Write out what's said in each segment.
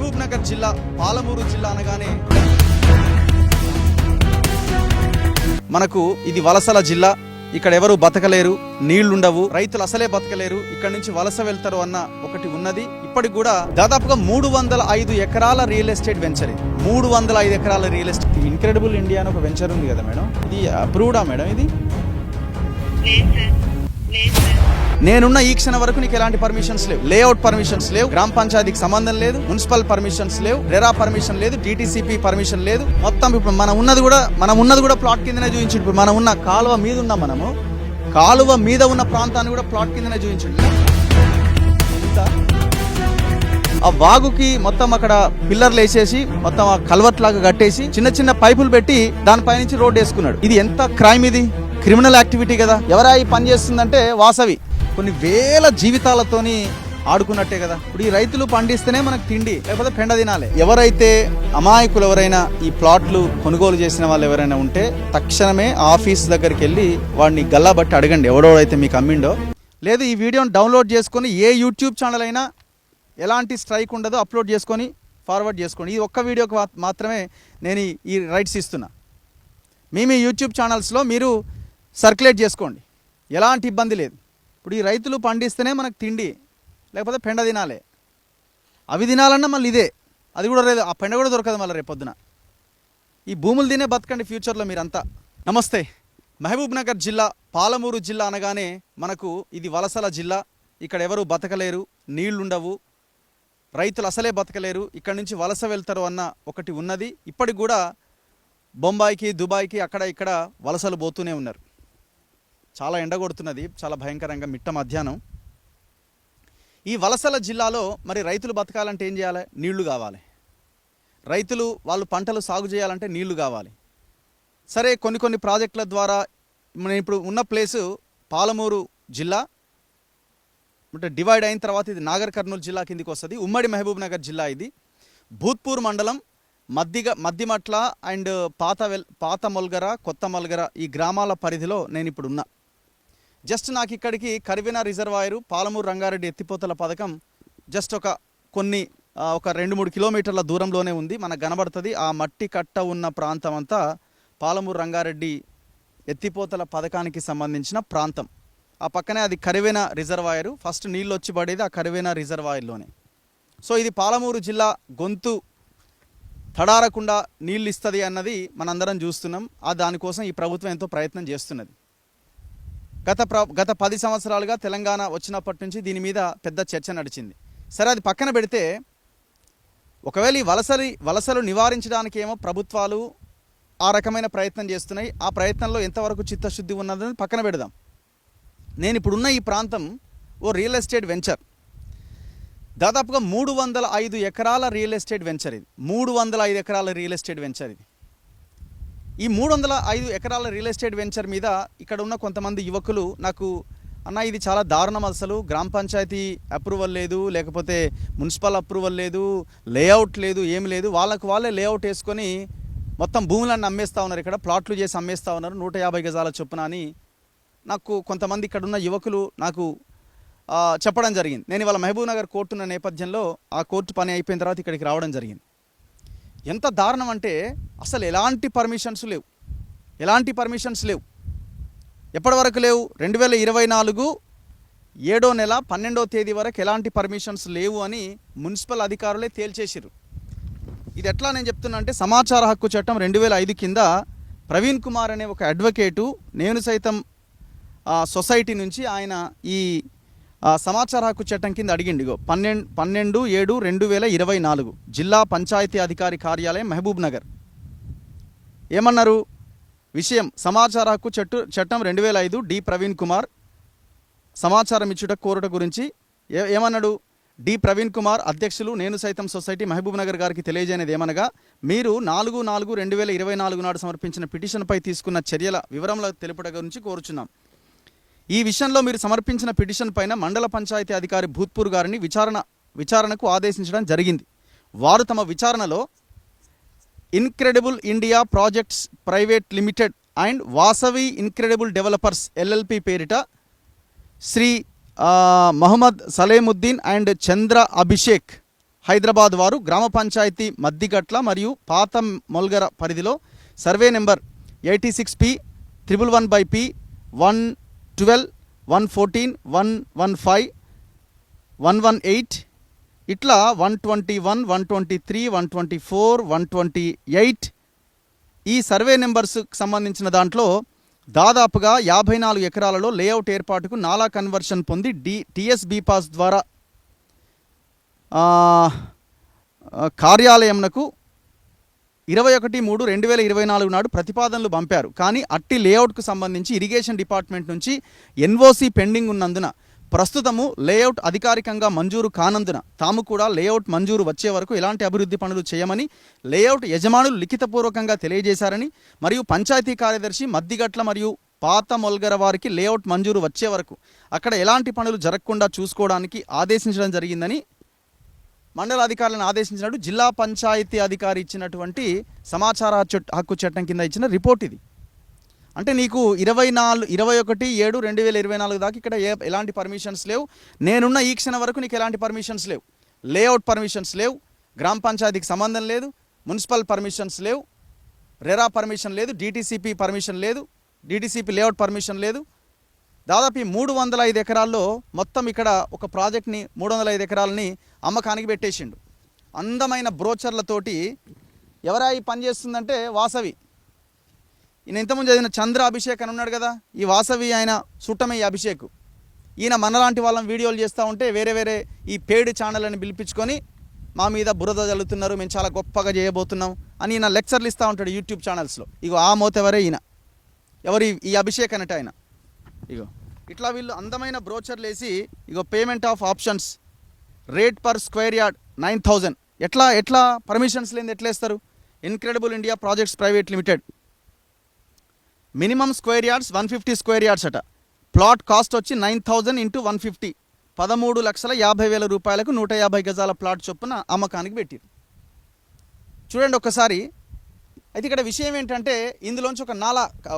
మహబూబ్ నగర్ జిల్లా పాలమూరు జిల్లా అనగానే మనకు ఇది వలసల జిల్లా. ఇక్కడ ఎవరు బతకలేరు, నీళ్లుండవు, రైతులు అసలే బతకలేరు, ఇక్కడ నుంచి వలస వెళ్తారు అన్న ఒకటి ఉన్నది. ఇప్పటికి కూడా దాదాపుగా 305 ఎకరాల రియల్ ఎస్టేట్ వెంచర్. ఇది 305 ఎకరాల రియల్ ఎస్టేట్. ఇన్క్రెడిబుల్ ఇండియా అని ఒక వెంచర్ ఉంది కదా మేడం, ఇది అప్రూవ్డా మేడం? ఇది నేనున్న ఈ క్షణం వరకు నీకు ఎలాంటి పర్మిషన్స్ లేవు, లేఅవుట్ పర్మిషన్స్ లేవు, గ్రామ పంచాయతీకి సంబంధం లేదు, మున్సిపల్ పర్మిషన్స్ లేవు, రెరా పర్మిషన్ లేదు, డిటిసిపి పర్మిషన్ లేదు. మొత్తం ఇప్పుడు మనం ఉన్నది కూడా ప్లాట్ కిందనే చూపించండి. ఇప్పుడు మనం ఉన్న కాలువ మీద ఉన్నాం, మనము కాలువ మీద ఉన్న ప్రాంతాన్ని కూడా ప్లాట్ కిందనే చూపించండి. ఆ వాగుకి మొత్తం అక్కడ పిల్లర్లు వేసేసి మొత్తం ఆ కల్వర్ట్ లాగా కట్టేసి చిన్న చిన్న పైపులు పెట్టి దానిపై నుంచి రోడ్ వేసుకున్నాడు. ఇది ఎంత క్రైమ్, ఇది క్రిమినల్ యాక్టివిటీ కదా. ఎవరా ఈ పని చేస్తుందంటే వాసవి. కొన్ని వేల జీవితాలతోని ఆడుకున్నట్టే కదా. ఇప్పుడు ఈ రైతులు పండిస్తేనే మనకు తిండి, లేకపోతే పెండ తినాలి. ఎవరైతే అమాయకులు ఎవరైనా ఈ ప్లాట్లు కొనుగోలు చేసిన వాళ్ళు ఎవరైనా ఉంటే తక్షణమే ఆఫీస్ దగ్గరికి వెళ్ళి వాడిని గల్లాబట్టి అడగండి, ఎవడోడైతే మీకు అమ్మిండో. లేదు, ఈ వీడియోని డౌన్లోడ్ చేసుకొని ఏ యూట్యూబ్ ఛానల్ అయినా ఎలాంటి స్ట్రైక్ ఉండదో అప్లోడ్ చేసుకొని ఫార్వర్డ్ చేసుకోండి. ఈ ఒక్క వీడియోకి మాత్రమే నేను ఈ రైట్స్ ఇస్తున్నా. మీ యూట్యూబ్ ఛానల్స్లో మీరు సర్క్యులేట్ చేసుకోండి, ఎలాంటి ఇబ్బంది లేదు. ఇప్పుడు ఈ రైతులు పండిస్తేనే మనకు తిండి, లేకపోతే పెండ తినాలి. అవి తినాలన్నా మళ్ళీ ఇదే, అది కూడా లేదు, ఆ పెండ కూడా దొరకదు మళ్ళీ రేపొద్దున. ఈ భూములు తినే బతకండి ఫ్యూచర్లో మీరంతా. నమస్తే. మహబూబ్ నగర్ జిల్లా పాలమూరు జిల్లా అనగానే మనకు ఇది వలసల జిల్లా. ఇక్కడ ఎవరు బతకలేరు, నీళ్లుండవు, రైతులు అసలే బతకలేరు, ఇక్కడ నుంచి వలస వెళ్తారు అన్న ఒకటి ఉన్నది. ఇప్పటికి కూడా బొంబాయికి, దుబాయ్కి అక్కడ ఇక్కడ వలసలు పోతూనే ఉన్నారు. చాలా ఎండ కొడుతున్నది, చాలా భయంకరంగా, మిట్ట మధ్యాహ్నం. ఈ వలసల జిల్లాలో మరి రైతులు బతకాలంటే ఏం చేయాలి? నీళ్లు కావాలి. రైతులు వాళ్ళు పంటలు సాగు చేయాలంటే నీళ్లు కావాలి. సరే, కొన్ని ప్రాజెక్టుల ద్వారా మనం ఇప్పుడు ఉన్న ప్లేసు పాలమూరు జిల్లా, అంటే డివైడ్ అయిన తర్వాత ఇది నాగర్ కర్నూలు జిల్లా కిందికి వస్తుంది. ఉమ్మడి మహబూబ్ నగర్ జిల్లా ఇది. భూత్పూర్ మండలం మద్దిమట్ల అండ్ పాత మొల్గర, కొత్త మొల్గర ఈ గ్రామాల పరిధిలో నేను ఇప్పుడు ఉన్నా. జస్ట్ నాకు ఇక్కడికి కరివెన రిజర్వాయరు, పాలమూరు రంగారెడ్డి ఎత్తిపోతల పథకం జస్ట్ ఒక 2-3 కిలోమీటర్ల దూరంలోనే ఉంది. మనకు కనబడుతుంది ఆ మట్టి కట్ట ఉన్న ప్రాంతం అంతా పాలమూరు రంగారెడ్డి ఎత్తిపోతల పథకానికి సంబంధించిన ప్రాంతం. ఆ పక్కనే అది కరివెన రిజర్వాయరు. ఫస్ట్ నీళ్ళు వచ్చి పడేది ఆ కరివెన రిజర్వాయర్లోనే. సో ఇది పాలమూరు జిల్లా గొంతు తడారకుండా నీళ్ళు ఇస్తుంది అన్నది మనందరం చూస్తున్నాం. దానికోసం ఈ ప్రభుత్వం ఎంతో ప్రయత్నం చేస్తున్నది. గత 10 సంవత్సరాలుగా తెలంగాణ వచ్చినప్పటి నుంచి దీని మీద పెద్ద చర్చ నడిచింది. సరే, అది పక్కన పెడితే ఒకవేళ ఈ వలసలు నివారించడానికి ఏమో ప్రభుత్వాలు ఆ రకమైన ప్రయత్నం చేస్తున్నాయి. ఆ ప్రయత్నంలో ఎంతవరకు చిత్తశుద్ధి ఉన్నదని పక్కన పెడదాం. నేను ఇప్పుడున్న ఈ ప్రాంతం ఓ రియల్ ఎస్టేట్ వెంచర్. దాదాపుగా 305 ఎకరాల రియల్ ఎస్టేట్ వెంచర్ ఇది. 305 ఎకరాల రియల్ ఎస్టేట్ వెంచర్ ఇది. ఈ 305 ఎకరాల రియల్ ఎస్టేట్ వెంచర్ మీద ఇక్కడ ఉన్న కొంతమంది యువకులు నాకు, అన్న ఇది చాలా దారుణం, అసలు గ్రామ పంచాయతీ అప్రూవల్ లేదు, లేకపోతే మున్సిపల్ అప్రూవల్ లేదు, లేఅవుట్ లేదు, ఏమి లేదు, వాళ్ళే లేఅవుట్ వేసుకొని మొత్తం భూములన్నీ అమ్మేస్తూ ఉన్నారు, ఇక్కడ ప్లాట్లు చేసి అమ్మేస్తూ ఉన్నారు 150 గజాల చొప్పున అని నాకు కొంతమంది ఇక్కడ ఉన్న యువకులు నాకు చెప్పడం జరిగింది. నేను ఇవాళ మహబూబ్ నగర్ కోర్టు ఉన్న నేపథ్యంలో ఆ కోర్టు పని అయిపోయిన తర్వాత ఇక్కడికి రావడం జరిగింది. ఎంత దారుణం అంటే అసలు ఎలాంటి పర్మిషన్స్ లేవు. ఎప్పటి వరకు లేవు? 2024 7వ నెల 12వ తేదీ వరకు ఎలాంటి పర్మిషన్స్ లేవు అని మున్సిపల్ అధికారులే తేల్చేసారు. ఇది ఎట్లా నేను చెప్తున్నా అంటే, సమాచార హక్కు చట్టం 2005 కింద ప్రవీణ్ కుమార్ అనే ఒక అడ్వకేటు నేను సైతం సొసైటీ నుంచి ఆయన ఈ సమాచార హక్కు చట్టం కింద అడిగిండిగో 12/7/2024 జిల్లా పంచాయతీ అధికారి కార్యాలయం మహబూబ్ నగర్. ఏమన్నారు? విషయం సమాచార హక్కు చట్టం 2005 డి ప్రవీణ్ కుమార్ సమాచారం ఇచ్చుట కోరుట గురించి ఏమన్నాడు? డి ప్రవీణ్ కుమార్ అధ్యక్షులు నేను సైతం సొసైటీ మహబూబ్ నగర్ గారికి తెలియజేయనిది ఏమనగా, మీరు 4/4/2024 నాడు సమర్పించిన పిటిషన్పై తీసుకున్న చర్యల వివరముల తెలుపుట గురించి కోరుచున్నాం. ఈ విషయంలో మీరు సమర్పించిన పిటిషన్ పైన మండల పంచాయతీ అధికారి భూత్పూర్ గారిని విచారణకు ఆదేశించడం జరిగింది. వారు తమ విచారణలో incredible India projects private limited and Vasavi incredible developers LLP పేరిట శ్రీ మహమ్మద్ సలేముద్దీన్ అండ్ చంద్ర అభిషేక్ హైదరాబాద్ వారు గ్రామ పంచాయతీ మద్దిగట్ల మరియు పాత మొల్గర పరిధిలో సర్వే నెంబర్ 86P 111/P 112 114 115 118 ఇట్లా 121 123 124 128 ఈ సర్వే నెంబర్స్కి సంబంధించిన దాంట్లో దాదాపుగా 54 ఎకరాలలో లేఅవుట్ ఏర్పాటుకు నాలా కన్వర్షన్ పొంది టీఎస్బీ పాస్ ద్వారా కార్యాలయంనకు 21/3/2024 నాడు ప్రతిపాదనలు పంపారు. కానీ అట్టి లేఅవుట్కు సంబంధించి ఇరిగేషన్ డిపార్ట్మెంట్ నుంచి ఎన్ఓసి పెండింగ్ ఉన్నందున ప్రస్తుతము లేఅవుట్ అధికారికంగా మంజూరు కానందున తాము కూడా లేఅవుట్ మంజూరు వచ్చే వరకు ఎలాంటి అభివృద్ధి పనులు చేయమని లేఅవుట్ యజమానులు లిఖితపూర్వకంగా తెలియజేశారని మరియు పంచాయతీ కార్యదర్శి మద్దిగట్ల మరియు పాత మొల్గర వారికి లేఅవుట్ మంజూరు వచ్చే వరకు అక్కడ ఎలాంటి పనులు జరగకుండా చూసుకోవడానికి ఆదేశించడం జరిగిందని మండల అధికారులను ఆదేశించినట్టు జిల్లా పంచాయతీ అధికారి ఇచ్చినటువంటి సమాచార హక్కు చట్టం కింద ఇచ్చిన రిపోర్ట్ ఇది. అంటే నీకు 21/7/2024 దాకా ఇక్కడ ఎలాంటి పర్మిషన్స్ లేవు. నేనున్న ఈ క్షణం వరకు నీకు ఎలాంటి పర్మిషన్స్ లేవు. లేఅవుట్ పర్మిషన్స్ లేవు, గ్రామ పంచాయతీకి సంబంధం లేదు, మున్సిపల్ పర్మిషన్స్ లేవు, రెరా పర్మిషన్ లేదు, డిటిసిపి పర్మిషన్ లేదు, డిటిసిపి లేఅవుట్ పర్మిషన్ లేదు. దాదాపు 305 ఎకరాల్లో మొత్తం ఇక్కడ ఒక ప్రాజెక్ట్ని 305 ఎకరాలని అమ్మకానికి పెట్టేసిండు. అందమైన బ్రోచర్లతోటి ఎవరా ఈ పని చేస్తుందంటే వాసవి. ఈయన ఇంతకుముందు చదివిన చంద్ర అభిషేక్ అని ఉన్నాడు కదా, ఈ వాసవి ఆయన చుట్టమే ఈ అభిషేక్. ఈయన మనలాంటి వాళ్ళని వీడియోలు చేస్తూ ఉంటే వేరే ఈ పేడ్ ఛానల్ అని పిలిపించుకొని మా మీద బురద జల్లుతున్నారు, మేము చాలా గొప్పగా చేయబోతున్నాం అని ఈయన లెక్చర్లు ఇస్తూ ఉంటాడు యూట్యూబ్ ఛానల్స్లో. ఇగో ఆ మోతెవరే ఈయన, ఎవరు ఈ అభిషేక్ అన్నట్టు ఆయన. ఇగో ఇట్లా వీళ్ళు అందమైన బ్రోచర్లు వేసి ఇగో payment of options, rate per square yard 9,000. ఎట్లా పర్మిషన్స్ లేని ఎట్లా ఇస్తారు? Incredible India projects private limited, minimum square yards 150 square yards అట. ప్లాట్ కాస్ట్ వచ్చి 9,000 × 150 13,50,000 రూపాయలకు 150 గజాల ప్లాట్ చొప్పున అమ్మకానికి పెట్టారు. చూడండి ఒక్కసారి. అయితే ఇక్కడ విషయం ఏంటంటే ఇందులోంచి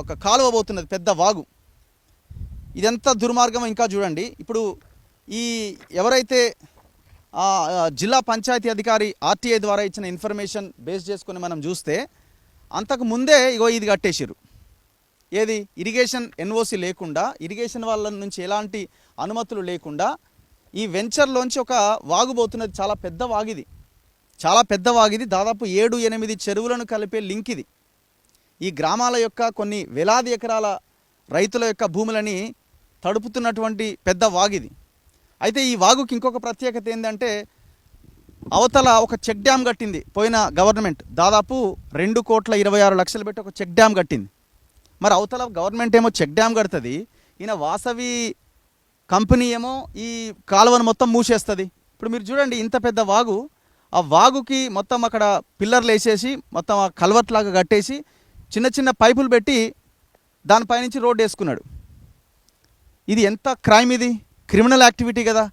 ఒక కాలువ పోతున్నది, పెద్ద వాగు. ఇదెంత దుర్మార్గం ఇంకా చూడండి. ఇప్పుడు ఈ ఎవరైతే జిల్లా పంచాయతీ అధికారి ఆర్టీఐ ద్వారా ఇచ్చిన ఇన్ఫర్మేషన్ బేస్ చేసుకుని మనం చూస్తే అంతకు ముందే ఇగో ఇది కట్టేసారు. ఏది? ఇరిగేషన్ ఎన్ఓసి లేకుండా, ఇరిగేషన్ వాళ్ళ నుంచి ఎలాంటి అనుమతులు లేకుండా ఈ వెంచర్లోంచి ఒక వాగుబోతున్నది. చాలా పెద్ద వాగిది, చాలా పెద్ద వాగిది. దాదాపు 7-8 చెరువులను కలిపే లింక్ ఇది. ఈ గ్రామాల యొక్క కొన్ని వేలాది ఎకరాల రైతుల యొక్క భూములని తడుపుతున్నటువంటి పెద్ద వాగిది. అయితే ఈ వాగుకి ఇంకొక ప్రత్యేకత ఏంటంటే అవతల ఒక చెక్ డ్యామ్ కట్టింది పోయిన గవర్నమెంట్. దాదాపు 2,26,00,000 పెట్టి ఒక చెక్ డ్యామ్ కట్టింది. మరి అవతల గవర్నమెంట్ ఏమో చెక్ డ్యామ్ కడుతుంది, ఈయన వాసవి కంపెనీ ఏమో ఈ కాలువను మొత్తం మూసేస్తుంది. ఇప్పుడు మీరు చూడండి, ఇంత పెద్ద వాగు, ఆ వాగుకి మొత్తం అక్కడ పిల్లర్లు వేసేసి మొత్తం ఆ కల్వర్ట్ లాగా కట్టేసి చిన్న పైపులు పెట్టి దానిపైనుంచి రోడ్డు వేసుకున్నాడు. ఇది ఎంత క్రైమ్, ఇది క్రిమినల్ యాక్టివిటీ కదా.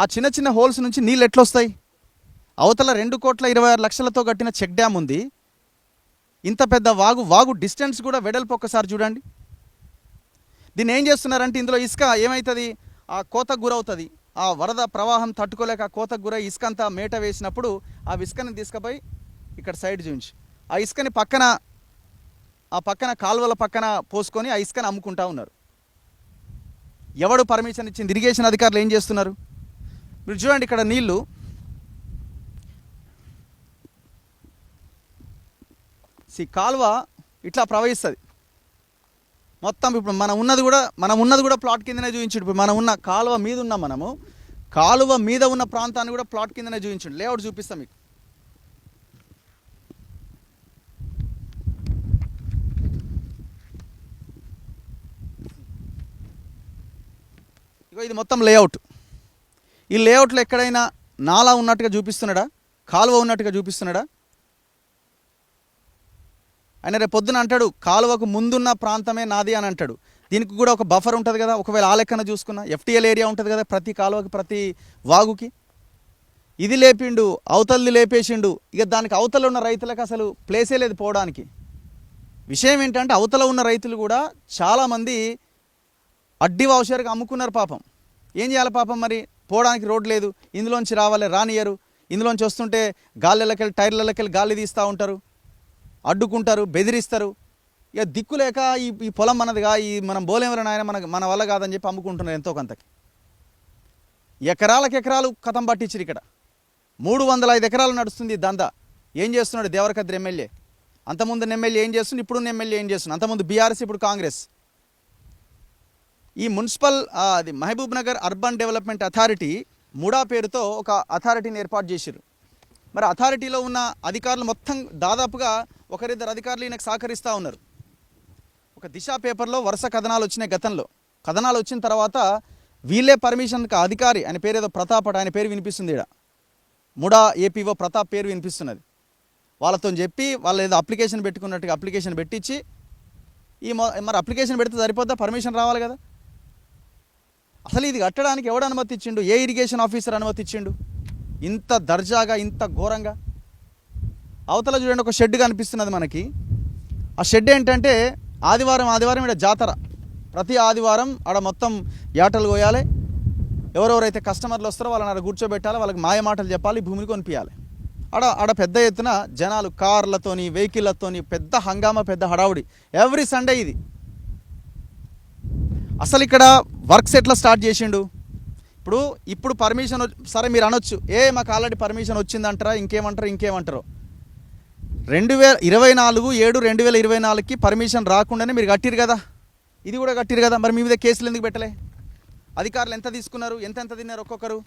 ఆ చిన్న హోల్స్ నుంచి నీళ్ళు ఎట్లొస్తాయి? అవతల 2,26,00,000తో కట్టిన చెక్ డ్యామ్ ఉంది, ఇంత పెద్ద వాగు డిస్టెన్స్ కూడా వెడల్పు ఒక్కసారి చూడండి. దీన్ని ఏం చేస్తున్నారంటే ఇందులో ఇసుక ఏమవుతుంది, ఆ కోతకు గురవుతుంది. ఆ వరద ప్రవాహం తట్టుకోలేక ఆ కోతకు గురై ఇసుక అంతా మేట వేసినప్పుడు ఆ ఇసుకని తీసుకుపోయి ఇక్కడ సైడ్ చూపించి ఆ ఇసుకని పక్కన కాలువల పక్కన పోసుకొని ఆ ఇసుకని అమ్ముకుంటా ఉన్నారు. ఎవడు పర్మిషన్ ఇచ్చింది? ఇరిగేషన్ అధికారులు ఏం చేస్తున్నారు? మీరు చూడండి, ఇక్కడ నీళ్లు కాలువ ఇట్లా ప్రవహిస్తుంది మొత్తం. ఇప్పుడు మనం ఉన్నది కూడా ప్లాట్ కిందనే చూపించాడు. ఇప్పుడు మనం ఉన్న కాలువ మీద ఉన్నాం, మనము కాలువ మీద ఉన్న ప్రాంతాన్ని కూడా ప్లాట్ కిందనే చూపించాడు. లేఅవుట్ చూపిస్తాం మీకు. ఇగో ఇది మొత్తం లేఅవుట్. ఈ లేఅవుట్లో ఎక్కడైనా నాలా ఉన్నట్టుగా చూపిస్తున్నాడా, కాలువ ఉన్నట్టుగా చూపిస్తున్నాడా? ఆయన రేపు పొద్దున అంటాడు కాలువకు ముందున్న ప్రాంతమే నాది అని అంటాడు. దీనికి కూడా ఒక బఫర్ ఉంటుంది కదా. ఒకవేళ ఆ లెక్కన చూసుకున్నా ఎఫ్టీఎల్ ఏరియా ఉంటుంది కదా ప్రతి కాలువకి, ప్రతి వాగుకి. ఇది లేపిండు, అవతలది లేపేసిండు. ఇక దానికి అవతల ఉన్న రైతులకు అసలు ప్లేసే లేదు పోవడానికి. విషయం ఏంటంటే అవతల ఉన్న రైతులు కూడా చాలామంది అడ్డి వాషర్గా అమ్ముకున్నారు పాపం. ఏం చేయాలి పాపం? మరి పోవడానికి రోడ్ లేదు, ఇందులోంచి రానియరు. ఇందులోంచి వస్తుంటే గాలిలకెళ్ళి టైర్లకెళ్ళి గాలి తీస్తూ ఉంటారు, అడ్డుకుంటారు, బెదిరిస్తారు. ఇక దిక్కు లేక ఈ పొలం మనదిగా, మనం బోలేమని ఆయన మన వల్ల కాదని చెప్పి అమ్ముకుంటున్నారు ఎంతో కొంతకి. ఎకరాలకు ఎకరాలు కథం పట్టించారు. ఇక్కడ 305 ఎకరాలు నడుస్తుంది దందా. ఏం చేస్తున్నాడు దేవరకద్రి ఎమ్మెల్యే? అంతకుముందు ఎమ్మెల్యే ఏం చేస్తుంది, ఇప్పుడు ఎమ్మెల్యే ఏం చేస్తుంది? అంతకుముందు బీఆర్ఎస్, ఇప్పుడు కాంగ్రెస్. ఈ మున్సిపల్ అది Mahbubnagar urban development authority MUDA పేరుతో ఒక అథారిటీని ఏర్పాటు చేశారు. మరి అథారిటీలో ఉన్న అధికారులు మొత్తం దాదాపుగా ఒకరిద్దరు అధికారులు ఈయనకు సహకరిస్తూ ఉన్నారు. ఒక దిశ పేపర్లో వరుస కథనాలు వచ్చినాయి గతంలో. కథనాలు వచ్చిన తర్వాత వీళ్ళే పర్మిషన్కి అధికారి, ఆయన పేరు ఏదో ప్రతాప్, ఆయన పేరు వినిపిస్తుంది. ఇక్కడ ముడా ఏపీఓ ప్రతాప్ పేరు వినిపిస్తున్నది. వాళ్ళతో చెప్పి వాళ్ళు ఏదో అప్లికేషన్ పెట్టుకున్నట్టుగా అప్లికేషన్ పెట్టించి మరి అప్లికేషన్ పెడితే సరిపోద్దా? పర్మిషన్ రావాలి కదా. అసలు ఇది కట్టడానికి ఎవడు అనుమతి ఇచ్చిండు? ఏ ఇరిగేషన్ ఆఫీసర్ అనుమతి ఇచ్చిండు? ఇంత దర్జాగా, ఇంత ఘోరంగా. అవతల చూడండి ఒక షెడ్ కనిపిస్తున్నది మనకి. ఆ షెడ్ ఏంటంటే ఆదివారం ఇక్కడ జాతర. ప్రతి ఆదివారం ఆడ మొత్తం యాటలు కోయాలి. ఎవరెవరైతే కస్టమర్లు వస్తారో వాళ్ళని ఆడ కూర్చోబెట్టాలి, వాళ్ళకి మాయ మాటలు చెప్పాలి, భూమిని కొనిపించాలి. ఆడ పెద్ద ఎత్తున జనాలు కార్లతోని, వెహికల్లతోని పెద్ద హంగామా, పెద్ద హడావుడి ఎవ్రీ సండే ఇది. అసలు ఇక్కడ వర్క్స్ ఎట్లా స్టార్ట్ చేసిండు? ఇప్పుడు పర్మిషన్ సరే మీరు అనొచ్చు, మాకు ఆల్రెడీ పర్మిషన్ వచ్చిందంటారా, ఇంకేమంటారో 2024/7/2024కి పర్మిషన్ రాకుండానే మీరు కట్టిరు కదా, ఇది కూడా కట్టిరు కదా. మరి మీ మీద కేసులు ఎందుకు పెట్టలే? అధికారులు ఎంత తీసుకున్నారు, ఎంత తిన్నారు ఒక్కొక్కరు?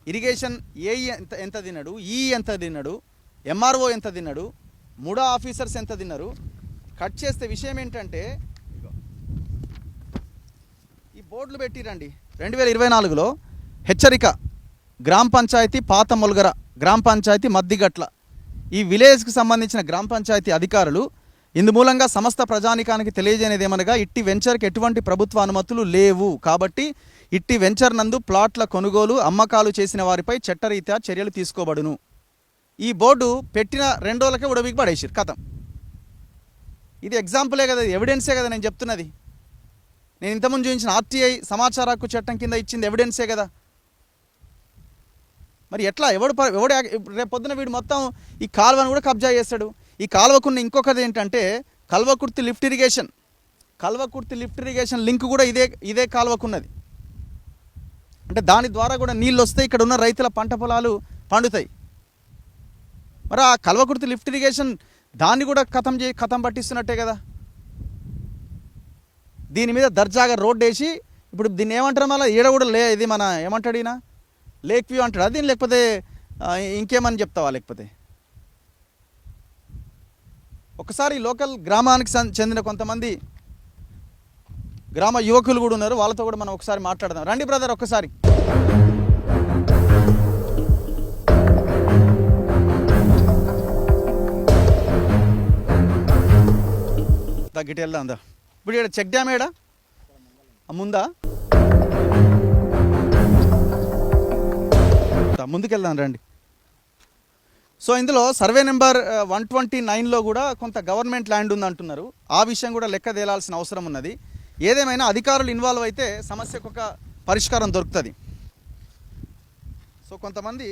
ఇరిగేషన్ ఏఈ ఎంత తిన్నాడు, ఎంత తిన్నాడు, ఎంఆర్ఓ ఎంత తిన్నాడు, ముడా ఆఫీసర్స్ ఎంత తిన్నారు? కట్ చేస్తే విషయం ఏంటంటే ఈ బోర్డులు పెట్టిరండి. 2024లో హెచ్చరిక, గ్రామ పంచాయతీ పాత మొల్గర, గ్రామ పంచాయతీ మద్దిగట్ల, ఈ విలేజ్కి సంబంధించిన గ్రామ పంచాయతీ అధికారులు ఇందు మూలంగా సమస్త ప్రజానికానికి తెలియజేయనిది ఏమనగా, ఇట్టి వెంచర్కి ఎటువంటి ప్రభుత్వ అనుమతులు లేవు కాబట్టి ఇట్టి వెంచర్ నందు ప్లాట్ల కొనుగోలు, అమ్మకాలు చేసిన వారిపై చట్టరీత్యా చర్యలు తీసుకోబడును. ఈ బోర్డు పెట్టిన 2 రోజులకే ఉడవికి పడేసారు కథం. ఇది ఎగ్జాంపులే కదా, ఎవిడెన్సే కదా నేను చెప్తున్నది. నేను ఇంతకుముందు చూపించిన ఆర్టీఐ సమాచార హక్కు చట్టం కింద ఇచ్చింది ఎవిడెన్సే కదా. మరి ఎట్లా ఎవడు రేపు పొద్దున వీడు మొత్తం ఈ కాలువను కూడా కబ్జా చేస్తాడు. ఈ కాలువకున్న ఇంకొకది ఏంటంటే కల్వకుర్తి లిఫ్ట్ ఇరిగేషన్ లింక్ కూడా ఇదే కాలువకున్నది. అంటే దాని ద్వారా కూడా నీళ్ళు వస్తే ఇక్కడ ఉన్న రైతుల పంట పొలాలు పండుతాయి. మరి ఆ కల్వకుర్తి లిఫ్ట్ ఇరిగేషన్ దాన్ని కూడా కథం పట్టిస్తున్నట్టే కదా. దీని మీద దర్జాగా రోడ్డు వేసి ఇప్పుడు దీన్ని ఏమంటారు, మళ్ళీ ఈడ కూడా ఇది మన ఏమంటాడు ఈయన, లేక్ వ్యూ అంటాడు దీన్ని, లేకపోతే ఇంకేమని చెప్తావా? లేకపోతే ఒకసారి లోకల్ గ్రామానికి చెందిన కొంతమంది గ్రామ యువకులు కూడా ఉన్నారు, వాళ్ళతో కూడా మనం ఒకసారి మాట్లాడదాం. రండి బ్రదర్ ఒక్కసారి. తగ్గిటి వెళ్దా అందా. ఇప్పుడు ఇక్కడ చెక్ డ్యామ్ ఏడా ముందా? ముందుకెళ్దాం రండి. సో ఇందులో సర్వే నెంబర్ 129లో కూడా కొంత గవర్నమెంట్ ల్యాండ్ ఉంది అంటున్నారు. ఆ విషయం కూడా లెక్క తేలాల్సిన అవసరం ఉన్నది. ఏదేమైనా అధికారులు ఇన్వాల్వ్ అయితే సమస్యకు ఒక పరిష్కారం దొరుకుతుంది. సో కొంతమంది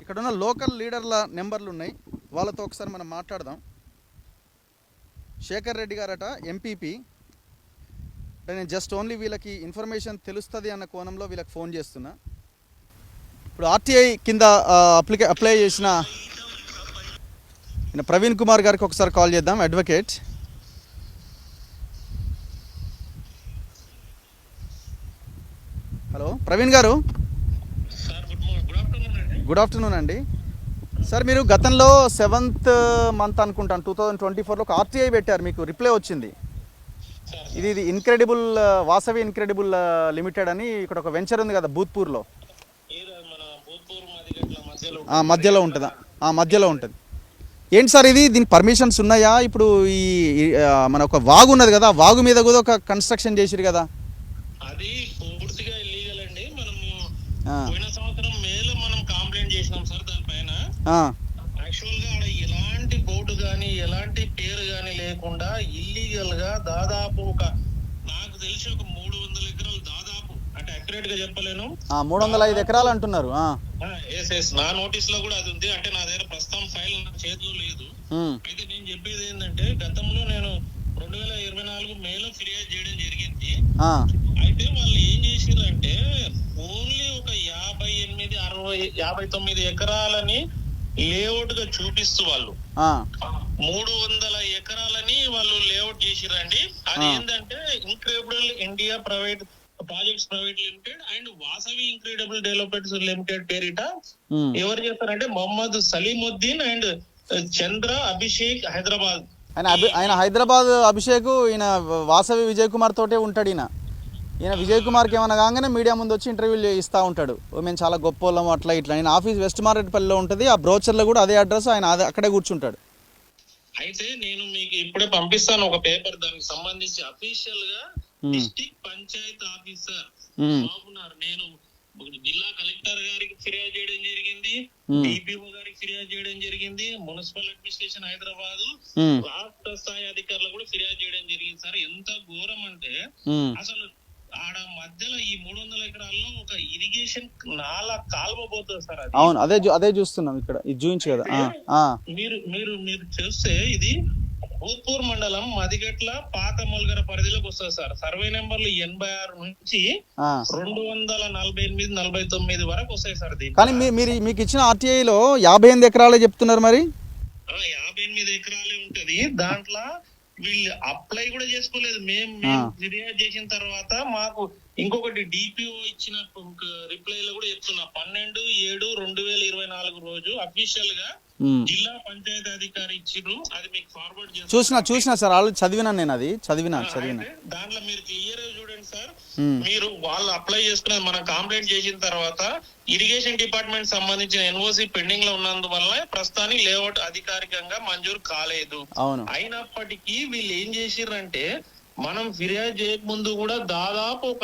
ఇక్కడున్న లోకల్ లీడర్ల నెంబర్లు ఉన్నాయి, వాళ్ళతో ఒకసారి మనం మాట్లాడదాం. శేఖర్ రెడ్డి గారట ఎంపీపీ. నేను జస్ట్ ఓన్లీ వీళ్ళకి ఇన్ఫర్మేషన్ తెలుస్తుంది అన్న కోణంలో వీళ్ళకి ఫోన్ చేస్తున్నా. ఇప్పుడు ఆర్టీఐ కింద అప్లై చేసిన ప్రవీణ్ కుమార్ గారికి ఒకసారి కాల్ చేద్దాం, అడ్వకేట్. హలో ప్రవీణ్ గారు. గుడ్ ఆఫ్టర్నూన్ అండి. సార్ మీరు గతంలో 7th మంత్ అనుకుంటాను 2024లో ఒక ఆర్టీఐ పెట్టారు, మీకు రిప్లై వచ్చింది. ఇది ఇన్క్రెడిబుల్ వాసవి ఇన్క్రెడిబుల్ లిమిటెడ్ అని ఇక్కడ ఒక వెంచర్ ఉంది కదా భూత్పూర్లో, మధ్యలో ఉంటుందా? మధ్యలో ఉంటుంది. ఏంటి సార్ ఇది, దీనికి పర్మిషన్స్ ఉన్నాయా? ఇప్పుడు ఈ మన ఒక వాగు ఉన్నది కదా, వాగు మీద కూడా ఒక కన్స్ట్రక్షన్ చేసిరు కదా. అది పూర్తిగా ఇల్లీగల్ అండి. మనము పోయిన సంవత్సరం మేలో మనం కంప్లైంట్ చేసినాం సార్ దానిపైన. యాక్చువల్ గా ఎలాంటి బోర్డు గానీ ఎలాంటి పేరు గానీ లేకుండా ఇల్లీగల్ గా దాదాపు నాకు తెలిసి ఒక 300 ఎకరాలు దాదాపు, అంటే అక్యురేట్ గా చెప్పలేను. 305 ఎకరాలు అంటున్నారు. నా నోటీస్ లో కూడా అది ఉంది. అంటే నా దగ్గర ప్రస్తుతం ఫైల్ నా చేతిలో లేదు. అయితే నేను చెప్పేది ఏంటంటే గతంలో నేను 2024 మేలో ఫిర్యాదు చేయడం జరిగింది. అయితే వాళ్ళు ఏం చేసిరంటే ఓన్లీ ఒక 59 ఎకరాలని లేఅవుట్ గా చూపిస్తూ వాళ్ళు 300 ఎకరాలని వాళ్ళు లేఅవుట్ చేసిరండి. అది ఏంటంటే incredible India private projects private limited and Vasavi incredible developments limited పేరిట ఎవరు చేస్తారంటే మొహమ్మద్ సలీముద్దీన్ అండ్ చంద్ర అభిషేక్ హైదరాబాద్. ఆయన హైదరాబాద్ అభిషేక్, ఈయన వాసవి విజయ్ కుమార్ తోటే ఉంటాడు. ఈయన విజయ్ కుమార్కి ఏమైనా కాగానే మీడియా ముందు వచ్చి ఇంటర్వ్యూలు ఇస్తూ ఉంటాడు. మేము చాలా గొప్ప వాళ్ళము అట్లా ఇట్లా. ఆయన ఆఫీస్ వెస్ట్ మార్కెట్పల్లిలో ఉంటుంది. ఆ బ్రోచర్లో కూడా అదే అడ్రస్. ఆయన అక్కడే కూర్చుంటాడు. అయితే నేను మీకు ఇప్పుడే పంపిస్తాను ఒక పేపర్, దానికి సంబంధించి అఫీషియల్ గా డిస్ట్రిక్ట్ పంచాయత్ ఆఫీసర్ బాబునారు నేను జిల్లా కలెక్టర్ గారికి ఫిర్యాదు చేయడం జరిగింది, డిపిఓ గారికి ఫిర్యాదు చేయడం జరిగింది, మున్సిపల్ అడ్మినిస్ట్రేషన్ హైదరాబాద్ రాష్ట్ర స్థాయి అధికారులు కూడా ఫిర్యాదు చేయడం జరిగింది. సార్ ఎంత ఘోరం అంటే అసలు ఆడ మధ్యలో ఈ 300 ఎకరాల్లో ఒక ఇరిగేషన్ నాలా కాల్వబోతుంది సార్. అది అవును, అదే చూస్తున్నాం ఇక్కడ. ఇది చూపించు కదా. మీరు చూస్తే ఇది భూత్పూర్ మండలం మదిగట్ల పాత మొలగర పరిధిలోకి వస్తుంది సార్. సర్వే నెంబర్లు 86 నుంచి 248, 49 వరకు వస్తాయి సార్. కానీ మీకు ఇచ్చిన ఆర్టీఐలో 58 ఎకరాలే చెప్తున్నారు. మరి 58 ఎకరాలే ఉంటది. దాంట్లో వీళ్ళు అప్లై కూడా చేసుకోలేదు. మేము ఫిర్యాదు చేసిన తర్వాత మాకు ఇంకొకటి డిపిఓ ఇచ్చిన రిప్లై లో కూడా చెప్తున్నా 12/7/2024 రోజు అఫీషియల్ గా జిల్లా పంచాయతీ అధికారి ఇచ్చిరు. అది మీకు ఫార్వర్డ్ చేస్తాను. చూసినా సార్, ఆల్రెడీ చదివినా నేను. అది చదివినా. దాంట్లో మీరు క్లియర్ చూడండి సార్. మీరు వాళ్ళు అప్లై చేసుకునేది మనం కంప్లైంట్ చేసిన తర్వాత ఇరిగేషన్ డిపార్ట్మెంట్ సంబంధించిన ఎన్ఓసి పెండింగ్ లో ఉన్నందువల్ల ప్రస్తుతానికి లేఅవుట్ అధికారికంగా మంజూరు కాలేదు. అయినప్పటికీ వీళ్ళు ఏం చేసిర్రంటే మనం ఫిర్యాదు చేయక ముందు కూడా దాదాపు ఒక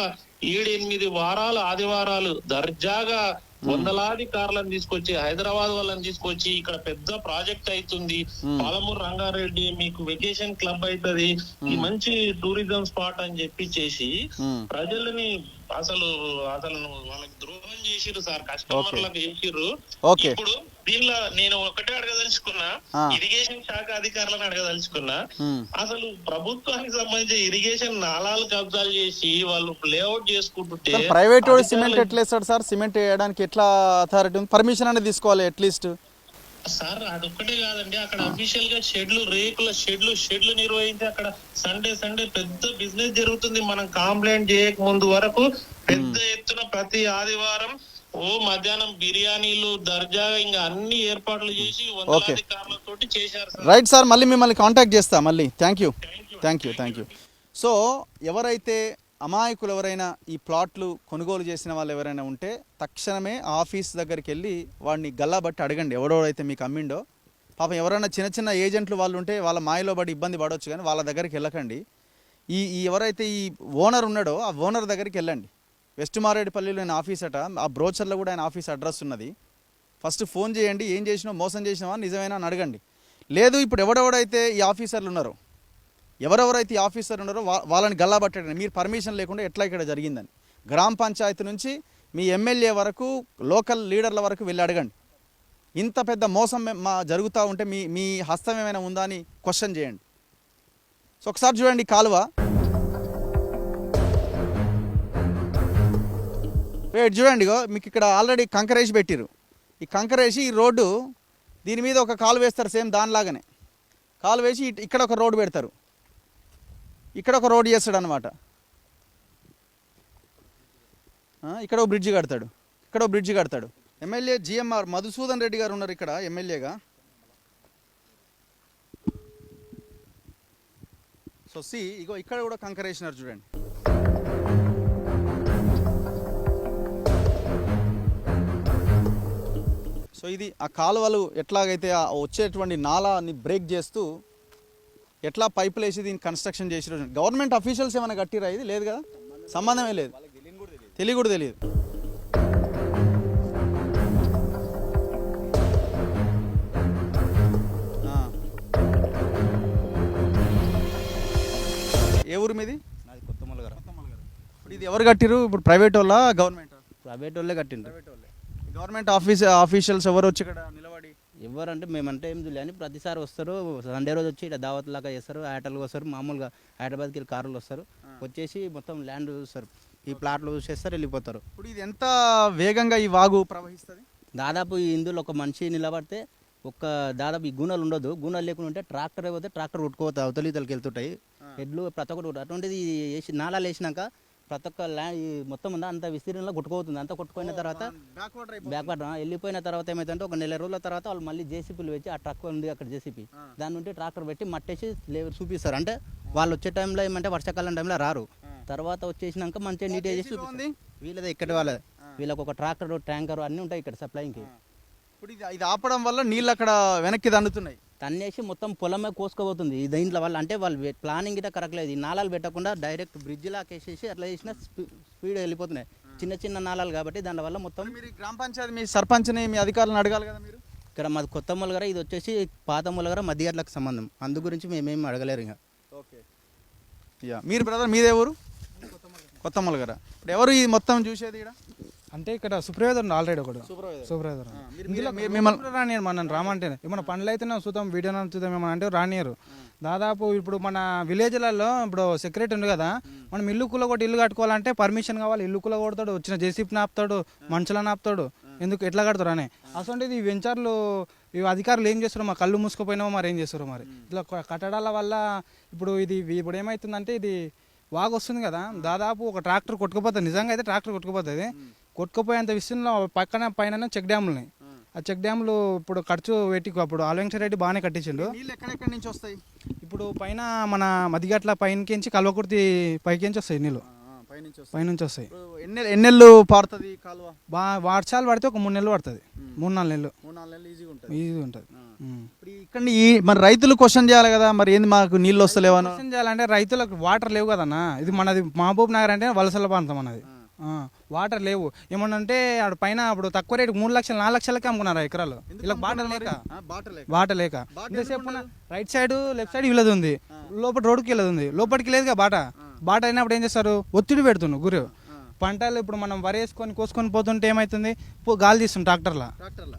7-8 వారాలు ఆదివారాలు దర్జాగా వందలాది కార్లను తీసుకొచ్చి హైదరాబాద్ వాళ్ళని తీసుకొచ్చి ఇక్కడ పెద్ద ప్రాజెక్ట్ అవుతుంది, పాలమూరు రంగారెడ్డి మీకు వెకేషన్ క్లబ్ అవుతుంది, ఈ మంచి టూరిజం స్పాట్ అని చెప్పి చేసి ప్రజలని అసలు వాళ్ళకి ద్రోహం చేసిర్రు సార్. కస్టమర్లకు చేసిర్రు. ఇప్పుడు దీనిలో నేను ఒకటే అడగదలుచుకున్నా, ఇరిగేషన్ శాఖ అధికారులను అడగదలుచుకున్నా, అసలు ప్రభుత్వానికి సంబంధించి ఇరిగేషన్ నాలాలు కబ్జాలు చేసి వాళ్ళు లేఅవుట్ చేసుకుంటుంటే ప్రైవేట్ సిమెంట్ ఎట్లా వేస్తాడు సార్? సిమెంట్ వేయడానికి ఎట్లా అథారిటీ ఉంది? పర్మిషన్ అనేది తీసుకోవాలి అట్లీస్ట్. సార్ అదొక్కటే కాదండి, అక్కడ అఫీషియల్ గా రేకుల షెడ్లు నిర్వహించి అక్కడ సండే పెద్ద బిజినెస్ జరుగుతుంది. మనం కంప్లైంట్ చేయక ముందు వరకు పెద్ద ఎత్తున ప్రతి ఆదివారం మధ్యాహ్నం బిర్యానీలు దర్జాగా ఇంకా అన్ని ఏర్పాట్లు చేసి వందలాది కార్లతోటి చేశారు సార్. రైట్ సార్, మళ్ళీ మిమ్మల్ని కాంటాక్ట్ చేస్తా మళ్ళీ. Thank you. సో ఎవరైతే అమాయకులు ఎవరైనా ఈ ప్లాట్లు కొనుగోలు చేసిన వాళ్ళు ఎవరైనా ఉంటే తక్షణమే ఆఫీస్ దగ్గరికి వెళ్ళి వాడిని గల్లాబట్టి అడగండి. ఎవడోడైతే మీకు అమ్మిండో. పాపం ఎవరైనా చిన్న ఏజెంట్లు వాళ్ళు ఉంటే వాళ్ళ మాయలో పడి ఇబ్బంది పడవచ్చు, కానీ వాళ్ళ దగ్గరికి వెళ్ళకండి. ఎవరైతే ఈ ఓనర్ ఉన్నాడో ఆ ఓనర్ దగ్గరికి వెళ్ళండి. వెస్ట్ మారేడుపల్లిలో ఆయన ఆఫీస్ అట. ఆ బ్రోచర్లో కూడా ఆయన ఆఫీస్ అడ్రస్ ఉన్నది. ఫస్ట్ ఫోన్ చేయండి. ఏం చేసినావు, మోసం చేసినావా, నిజమేనా అని అడగండి. లేదు ఇప్పుడు ఎవరెవరైతే ఈ ఆఫీసర్లు ఉన్నారో వాళ్ళని గల్లాబట్టండి. మీరు పర్మిషన్ లేకుండా ఎట్లా ఇక్కడ జరిగిందని గ్రామ పంచాయతీ నుంచి మీ ఎమ్మెల్యే వరకు లోకల్ లీడర్ల వరకు వెళ్ళి అడగండి. ఇంత పెద్ద మోసం జరుగుతూ ఉంటే మీ హస్తం ఏమైనా ఉందా అని క్వశ్చన్ చేయండి. సో ఒకసారి చూడండి కాలువ. చూడండి, మీకు ఇక్కడ ఆల్రెడీ కంకరేసి పెట్టిరు. ఈ కంకరేసి ఈ రోడ్డు దీని మీద ఒక కాలు వేస్తారు, సేమ్ దానిలాగానే కాలు వేసి ఇక్కడ ఒక రోడ్డు పెడతారు, ఇక్కడ ఒక రోడ్ చేస్తాడు అనమాట. ఇక్కడ ఒక బ్రిడ్జి కడతాడు. ఎమ్మెల్యే జిఎంఆర్ మధుసూదన్ రెడ్డి గారు ఉన్నారు ఇక్కడ ఎమ్మెల్యేగా. సో ఇగో ఇక్కడ కూడా కంకరేసినారు చూడండి. సో ఇది ఆ కాలువలు ఎట్లాగైతే వచ్చేటువంటి నాలాని బ్రేక్ చేస్తూ ఎట్లా పైపులు వేసి దీన్ని కన్స్ట్రక్షన్ చేసి గవర్నమెంట్ అఫీషియల్స్ ఏమైనా కట్టిరా? ఇది లేదు కదా, సంబంధమే లేదు, తెలియ కూడా తెలియదు. ఏ ఊరు మీది? కొత్త మొలగర. ఇది ఎవరు కట్టిరు ఇప్పుడు, ప్రైవేట్ వాళ్ళ గవర్నమెంట్? ప్రైవేట్ వాళ్ళే కట్టిండ్రు. గవర్నమెంట్ ఆఫీషియల్స్ ఎవరు వచ్చి ఇక్కడ నిలబడి ఎవరంటే మేమంటే ఏం తెలియదు అని ప్రతిసారి వస్తారు. సండే రోజు వచ్చి ఇక్కడ దావత్ లాగా చేస్తారు, ఆటలు వస్తారు, మామూలుగా హైదరాబాద్కి వెళ్ళి కార్లు వస్తారు, వచ్చేసి మొత్తం ల్యాండ్ చూస్తారు, ఈ ప్లాట్లు చూసేస్తారు, వెళ్ళిపోతారు. ఇప్పుడు ఇది ఎంత వేగంగా ఈ వాగు ప్రవహిస్తుంది? దాదాపు ఇందులో ఒక మనిషి నిలబడితే దాదాపు ఈ గూనెలు ఉండదు, గూనెలు లేకుండా ఉంటే ట్రాక్టర్ అయిపోతే ట్రాక్టర్ కొట్టుకోపోతే అవతలి ఇతలకి వెళ్తుంటాయి, ఎడ్లు ప్రతి ఒక్కటి అటువంటిది వేసి నాళాలు వేసినాక ప్రతి ఒక్క మొత్తం ఉందా అంత విస్తీర్ణంలో కొట్టుకోతుంది. అంతా కొట్టుకున్న తర్వాత బ్యాక్వర్డ్ వెళ్ళిపోయిన తర్వాత ఏమైతుందంటే ఒక నెల రోజుల తర్వాత వాళ్ళు మళ్ళీ జేసీపీలు వచ్చి ఆ ట్రక్ ఉంది అక్కడ జేసీపీ దాని నుండి ట్రాక్టర్ పెట్టి మట్టేసి చూపిస్తారు. అంటే వాళ్ళు వచ్చే టైంలో ఏమంటే వర్షాకాలం టైంలో రారు, తర్వాత వచ్చేసినాక మంచిగా నీట్గా చేసి చూపిస్తుంది. వీళ్ళదే ఇక్కడ వాళ్ళది, వీళ్ళకి ఒక ట్రాక్టర్ ట్యాంకర్ అన్నీ ఉంటాయి ఇక్కడ సప్లైకి. ఇప్పుడు ఇది ఆపడం వల్ల నీళ్ళు అక్కడ వెనక్కి తన్నుతున్నాయి, తన్నేసి మొత్తం పొలమే కోసుకోబోతుంది. దీంట్లో వాళ్ళు అంటే వాళ్ళు ప్లానింగ్ ఇట్లా కరెక్ట్ లేదు, ఈ నాళాలు పెట్టకుండా డైరెక్ట్ బ్రిడ్జ్ లాకేసేసి అట్లా చేసిన స్పీడ్ వెళ్ళిపోతున్నాయి. చిన్న చిన్న నాళాలు కాబట్టి దానివల్ల మొత్తం. మీరు గ్రామ పంచాయతీ మీ సర్పంచ్ని మీ అధికారులను అడగాలి కదా మీరు. ఇక్కడ మాది కొత్త మొలగర, ఇది వచ్చేసి పాత మొలగర మధ్యగట్లకు సంబంధం, అందు గురించి మేమేమి అడగలేరు ఇంకా. ఓకే, మీరు బ్రదర్ మీదే ఊరు? కొత్త మొలగర. ఇప్పుడు ఎవరు ఈ మొత్తం చూసేది ఇక్కడ? అంటే ఇక్కడ సూపర్వైజర్ ఆల్రెడీ ఒకడు సూపర్వైజర్ మిమ్మల్ని రానియరు, మన రామంటే ఏమన్నా పనులు అయితే చూద్దాం, వీడియో చూద్దాం ఏమన్నా అంటే రానియరు. దాదాపు ఇప్పుడు మన విలేజ్లలో ఇప్పుడు సెక్రటరీ ఉంది కదా, మనం ఇల్లు కూలగొట్టి ఇల్లు కట్టుకోవాలంటే పర్మిషన్ కావాలి, ఇల్లు కూలగొడతాడు, వచ్చిన జేసీపీని ఆపుతాడు, మనుషులను ఆపుతాడు, ఎందుకు ఎట్లా కడతారు అని. అసలు ఈ వెంచర్లు ఈ అధికారులు ఏం చేస్తారు, మా కళ్ళు మూసుకుపోయినామో మరి ఏం చేస్తారు మరి. ఇట్లా కట్టడాల వల్ల ఇప్పుడు ఏమవుతుందంటే ఇది వాగు వస్తుంది కదా, దాదాపు ఒక ట్రాక్టర్ కొట్టుకుపోతుంది, నిజంగా అయితే ట్రాక్టర్ కొట్టుకుపోతుంది. కొట్టుకుపోయేంత విషయంలో పైన చెక్ డ్యాములు ఉన్నాయి, ఆ చెక్ డ్యాములు ఇప్పుడు ఖర్చు పెట్టి అప్పుడు ఆల్వెంకట రెడ్డి బాగానే కట్టించిండు. ఎక్కడెక్కడి నుంచి వస్తాయి? ఇప్పుడు పైన మన మదిగట్ల పైనకించి కల్వకుర్తి పైకించి వస్తాయి నీళ్ళు, పైనుంచి వస్తాయి. ఎన్ని నెలలు పారుతుంది కాలువ? వర్షాలు పడితే ఒక 3 నెలలు పడుతుంది, 3-4 నెలలు ఈజీగా ఉంటుంది. ఇక్కడ మరి రైతులు క్వశ్చన్ చేయాలి కదా, మరి ఏంది మాకు నీళ్ళు వస్తలేవని క్వశ్చన్ చేయాలంటే రైతులకు వాటర్ లేవు కదన్నా. ఇది మనది మహబూబ్ నగర్ అంటే వలసల ప్రాంతం అన్నది, వాటర్ లేవు. ఏమన్నంటే ఆడ పైన అప్పుడు తక్కువ రేటు 3 లక్షలు 4 లక్షలకే అమ్ముకున్నారు ఎకరాలు. ఇలా బాట లేక ఇంతసేపు రైట్ సైడ్ లెఫ్ట్ సైడ్ వీళ్ళది ఉంది, లోపల రోడ్డుకి వెళ్ళదు ఉంది, లోపలికి లేదుగా బాట అయినప్పుడు ఏం చేస్తారు, ఒత్తిడి పెడుతున్నారు గురి. పంటలు ఇప్పుడు మనం వరి వేసుకొని కోసుకొని పోతుంటే ఏమవుతుంది, గాలి తీస్తుండ్రు, ట్రాక్టర్లా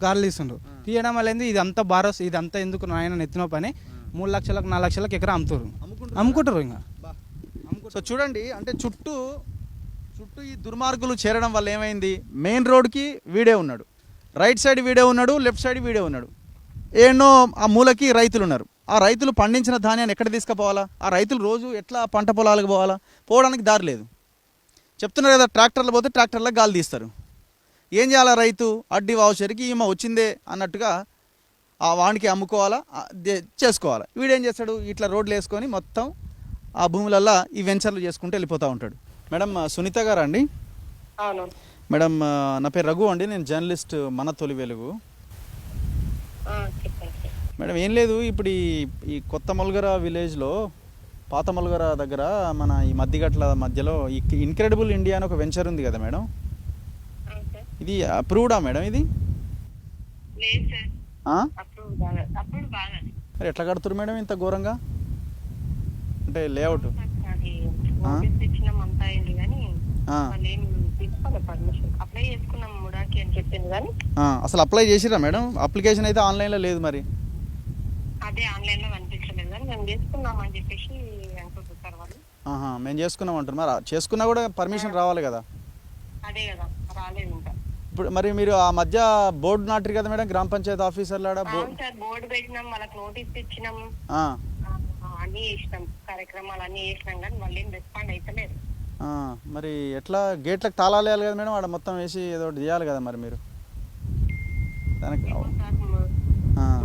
గాలి తీస్తుండ్రు, తీయడం వల్ల ఇది అంతా బారోస్, ఇది అంతా ఎందుకు నాయన ఎత్తిన పని 3 లక్షలకు 4 లక్షలకు ఎకరా అమ్ముకుంటారు ఇంకా. సో చూడండి, అంటే చుట్టూ ఈ దుర్మార్గులు చేరడం వల్ల ఏమైంది, మెయిన్ రోడ్కి వీడే ఉన్నాడు, రైట్ సైడ్ వీడే ఉన్నాడు, లెఫ్ట్ సైడ్ వీడే ఉన్నాడు, ఏన్నో ఆ మూలకి రైతులు ఉన్నారు. ఆ రైతులు పండించిన ధాన్యాన్ని ఎక్కడ తీసుకుపోవాలా, ఆ రైతులు రోజు ఎట్లా పంట పొలాలకు పోవాలా, పోవడానికి దారి లేదు. చెప్తున్నారు కదా, ట్రాక్టర్లు పోతే ట్రాక్టర్లో గాలి తీస్తారు. ఏం చేయాలా రైతు, అడ్డి వావుచరికి ఈమె వచ్చిందే అన్నట్టుగా ఆ వానికి అమ్ముకోవాలా, చేసుకోవాలా. వీడేం చేస్తాడు, ఇట్లా రోడ్లు వేసుకొని మొత్తం ఆ భూములల్లో ఈ వెంచర్లు చేసుకుంటూ వెళ్ళిపోతూ ఉంటాడు. మేడం సునీత గారు అండి? మేడం నా పేరు రఘు అండి, నేను జర్నలిస్ట్ మన తొలి వెలుగు. మేడం ఏం లేదు, ఇప్పుడు ఈ కొత్త మొలగర విలేజ్లో పాత మొలగర దగ్గర మన ఈ మధ్యగట్ల మధ్యలో ఈ ఇన్క్రెడిబుల్ ఇండియా అని ఒక వెంచర్ ఉంది కదా మేడం, ఇది అప్రూవ్డా మేడం? ఇది మరి ఎట్లా కడుతున్నారు మేడం ఇంత ఘోరంగా, అంటే లేఅవుట్? అసలు అప్లై చేసిరా మేడం? అప్లికేషన్ అయితే ఆన్లైన్లో లేదు మరి. మేము చేసుకున్నాం అంటారు, మరి చేసుకున్నా కూడా పర్మిషన్ రావాలి కదా. ఇప్పుడు మరి మీరు ఆ మధ్య బోర్డు నాటారు కదా మేడం, గ్రామ పంచాయతీ ఆఫీసర్లు బోర్డు పెట్టినాం, వాళ్ళకి నోటీస్ ఇచ్చినాం, అన్ని చేసినాం, కార్యక్రమాలు అన్ని చేసినాం, కానీ వాళ్ళు ఏం రెస్పాండ్ అయితలేదు. మరి ఎట్లా గేట్లకు తాళాలు వేయాలి కదా మేడం, ఆడ మొత్తం వేసి ఏదో ఒకటి చేయాలి కదా మరి మీరు దానికి.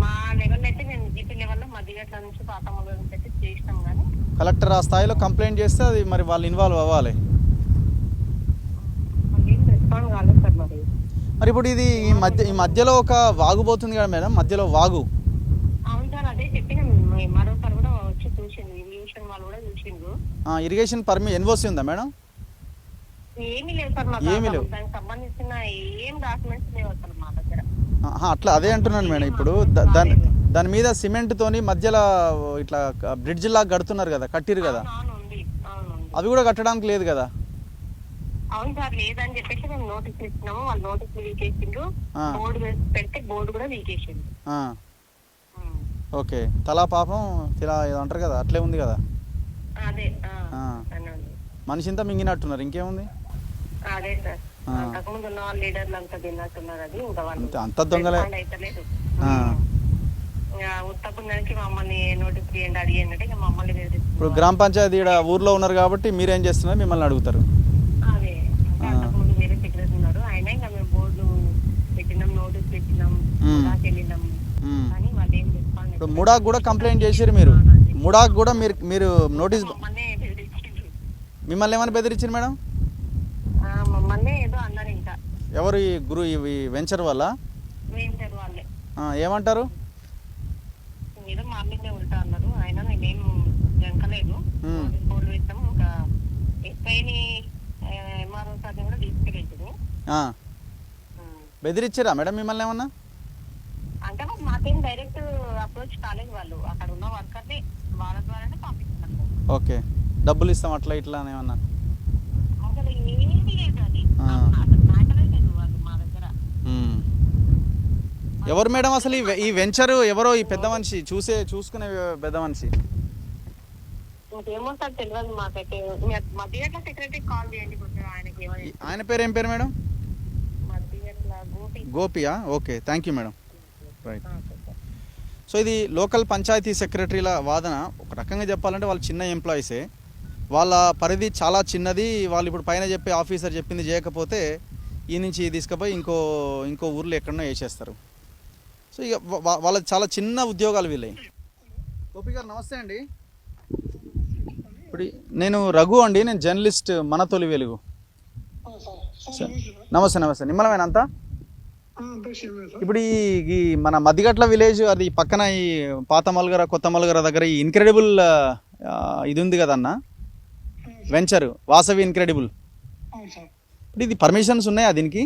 మా లెవెల్ అయితే మేము జీపీ లెవెల్లో మధ్యగట్ల నుంచి పాతమూల నుంచి చేసినాం, కానీ కలెక్టర్ ఆ స్థాయిలో కంప్లైంట్ చేస్తే అది మరి వాళ్ళు ఇన్వాల్వ్ అవ్వాలి. రెస్పాండ్ కాలేదు సార్. మరి ఇప్పుడు ఇది ఈ మధ్యలో ఒక వాగు పోతుంది కదా మేడం, మధ్యలో వాగు. అవును సార్, అదే చెప్పిన మరోసారి కూడా వచ్చి చూసింది, ఇరిగేషన్ వాళ్ళు కూడా చూసిండ్రు. ఇరిగేషన్ ఎన్ఓసి ఉందా మేడం? ఏమీ లేదు సార్, ఏమీ లేవు, దానికి సంబంధించిన ఏం డాక్యుమెంట్స్ లేవు అసలు మా దగ్గర. అట్లా అదే అంటున్నాను మేడం. ఇప్పుడు దాని మీద సిమెంట్ తోని మధ్యలో ఇట్లా బ్రిడ్జ్ లాగా కడుతున్నారు కదా, కట్టిరు కదా, అవి కూడా కట్టడానికి లేదు కదా. అవును సార్, లేదని చెప్పేసి మేము నోటీస్ ఇచ్చినాము. వాళ్ళు నోటీస్ లీక్ చేసిండ్రు. బోర్డు పెడితే బోర్డు కూడా లీక్ చేసిండు. ఓకే, తలా పాపం ఇలా ఏదో అంటారు కదా, అట్లే ఉంది కదా. అదే మనిషి ఇంత మింగినట్టున్నారు, ఇంకేముంది. అదే సార్, అంతకుముందు ఉన్న వాళ్ళు లీడర్లు అంతా తిన్నట్టున్నారు. అది ఇంకా వాళ్ళు అంత దొంగలే అయితే లేదు. ఉత్తపుణ్యానికి మమ్మల్ని నోటీస్ చేయండి, అడిగండి అంటే మమ్మల్ని ఇప్పుడు గ్రామ పంచాయతీ ఊర్లో ఉన్నారు కాబట్టి మీరేం చేస్తున్నారు, మిమ్మల్ని అడుగుతారు. అదే అంతకుముందు వేరే సెక్రటరీ ఉన్నారు, ఆయన ఇంకా మేము బోర్డు పెట్టినాం, నోటీస్ పెట్టినాం, వెళ్ళినాం కానీ వాళ్ళు ఏం చెప్పండి. ఇప్పుడు ముడాకు కూడా కంప్లైంట్ చేసారు మీరు, ముడాకు కూడా మీరు నోటీస్ మిమ్మల్ని ఏమైనా బెదిరించారు మేడం? మమ్మల్ని ఏదో అన్నారు. ఇంకా ఎవరు ఈ గురు ఇవి వెంచర్ వల్ల వేయించారు వాళ్ళే. ఏమంటారు? ఏదో మార్నింగ్ ఉంటా అన్నారు. ఆయన నేనేం జంకలేదు, బోర్డు పెట్టాము. ఇంకా ఎస్ఐని ఎంఆర్ఓ సార్ని కూడా తీసుకెళ్ళింది. బెదిరించారా మేడం మిమ్మల్ని ఏమన్నా? అంటే మాకేం డైరెక్ట్ అప్రోచ్ కాలేదు, వాళ్ళు అక్కడ ఉన్న వర్కర్ని వాళ్ళ ద్వారానే పంపిస్తున్నారు. ఓకే, డబ్బులు ఇస్తాం అట్లా ఇట్లా అని ఏమన్నా? అసలు ఏమీ లేదు, అది అసలు మాటలే లేదు వాళ్ళు మా దగ్గర. ఎవరు మేడం అసలు ఈ వెంచర్ ఎవరో, ఈ పెద్ద మనిషి చూసుకునే పెద్ద మనిషి? ఇంకేమో సార్ తెలియదు మాకైతే. మధ్యగట్ల సెక్రటరీ కాల్ చేయండి కొంచెం, ఆయనకి ఏమని. ఆయన పేరు ఏం పేరు మేడం? మధ్యగట్ల గోపియా? Okay, thank you madam. Right. So ఇది లోకల్ పంచాయతీ సెక్రటరీల వాదన. ఒక రకంగా చెప్పాలంటే వాళ్ళు చిన్న ఎంప్లాయీసే, వాళ్ళ పరిధి చాలా చిన్నది. వాళ్ళు ఇప్పుడు పైన చెప్పే ఆఫీసర్ చెప్పింది చేయకపోతే ఈ నుంచి తీసుకుపోయి ఇంకో ఊర్లో ఎక్కడనో వేసేస్తారు. సో ఇక వాళ్ళ చాలా చిన్న ఉద్యోగాలు వీళ్ళవి. గోపి గారు నమస్తే అండి. ఇప్పుడు నేను రఘు అండి, నేను జర్నలిస్ట్, మన తొలి వెలుగు. నమస్తే. నిమ్మలమేనా అంతా? ఇప్పుడు ఈ మన మద్దిగట్ల విలేజ్ అది పక్కన ఈ పాత మల్గర కొత్త మల్గర దగ్గర ఈ ఇన్క్రెడిబుల్ ఇది ఉంది కదన్న వెంచర్, వాసవి ఇన్క్రెడిబుల్. ఇప్పుడు ఇది పర్మిషన్స్ ఉన్నాయా దీనికి?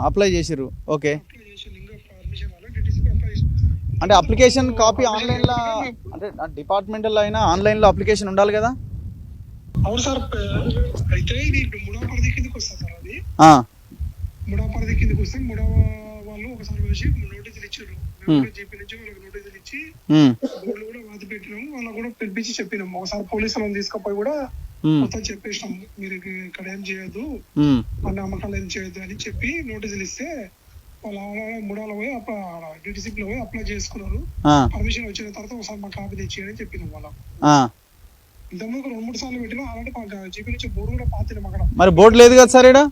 అప్లై చేసిర్రు. ఓకే, అంటే అప్లికేషన్ కాపీ ఆన్లైన్లో, అంటే డిపార్ట్మెంటల్లో అయినా ఆన్లైన్లో అప్లికేషన్ ఉండాలి కదా? అవును సార్, అయితే ఇది ముడా పరిధి కిందకి వస్తుంది సార్. అది ముడా పరిధి కిందకి వస్తే ముడా వాళ్ళు ఒకసారి వచ్చి నోటీసులు ఇచ్చారు. జీపీ నుంచి వాళ్ళకి నోటీసులు ఇచ్చి బోర్డులు కూడా వాది పెట్టినాము. వాళ్ళకు కూడా పిలిపించి చెప్పినాము. ఒకసారి పోలీసులను తీసుకుపోయి కూడా మొత్తం చెప్పేసినాము, మీరు ఇక్కడ ఏం చేయొద్దు, మన అమ్మకాలు ఏం చేయొద్దు అని చెప్పి నోటీసులు ఇస్తే వాళ్ళు ముడాలో పోయి డిటిసిపి లో పోయి అప్లై చేసుకున్నారు. పర్మిషన్ వచ్చిన తర్వాత ఒకసారి మా కాపీ తెచ్చేయని చెప్పినాం వాళ్ళకు. ఇంతకుముందు 2-3 సార్లు పెట్టినా అలాంటి జీపీ నుంచి బోర్డు కూడా పాతినాం అక్కడ. మరి బోర్డు లేదు కదా సార్, ఇక్కడ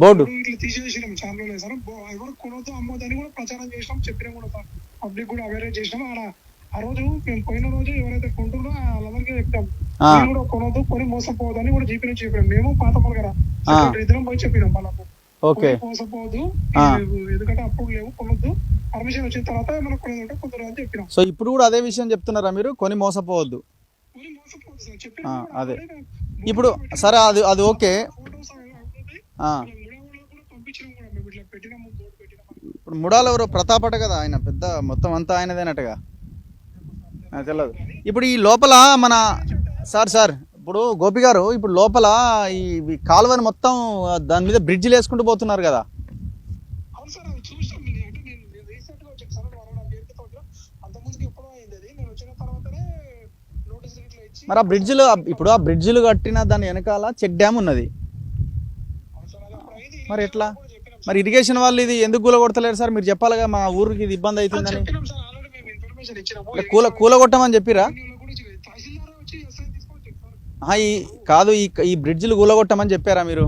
బోర్డు ఇట్లా తీసేసినాం. చాలా లేదు సార్, ఎవరు కొనొద్దు అమ్మొద్దు అని కూడా ప్రచారం చేసినాం, చెప్పినాం కూడా సార్. పబ్లిక్ కూడా అవేర్ చేసినాం. ఆడ ఆ రోజు మేము పోయిన రోజు ఎవరైతే కొంటున్నారో వాళ్ళందరికీ చెప్పాం, కూడా కొనొద్దు, కొని మోసపోవద్దు అని కూడా జీపీ నుంచి చెప్పినాం. మేము పాత మల్గర ఇద్దరం పోయి చెప్పినాం వాళ్ళకు, మోసపోవద్దు, ఎందుకంటే అప్పుడు లేవు, కొనొద్దు, పర్మిషన్ వచ్చిన తర్వాత మనం కొనేదంటే కుదరదు అని చెప్పినాం. సో ఇప్పుడు కూడా అదే విషయం చెప్తున్నారా మీరు, కొని మోసపోవద్దు? అదే ఇప్పుడు సరే, అది ఓకే. ఇప్పుడు ముడాలు ఎవరు? ప్రతాపట కదా ఆయన, పెద్ద మొత్తం అంతా ఆయనదేనట్టుగా తెలియదు. ఇప్పుడు ఈ లోపల మన సార్ ఇప్పుడు గోపి గారు, ఇప్పుడు లోపల ఈ కాలువని మొత్తం దాని మీద బ్రిడ్జిలు వేసుకుంటూ పోతున్నారు కదా? మరి ఆ బ్రిడ్జిలు, ఇప్పుడు ఆ బ్రిడ్జిలు కట్టిన దాని వెనకాల చెక్ డ్యామ్ ఉన్నది, మరి ఎట్లా? మరి ఇరిగేషన్ వాళ్ళు ఇది ఎందుకు కూలగొడతలేరు సార్? మీరు చెప్పాలిగా, మా ఊరికి ఇది ఇబ్బంది అవుతుందని. కూలగొట్టమని చెప్పిరా? కాదు, ఈ బ్రిడ్జిలు కూలగొట్టమని చెప్పారా మీరు?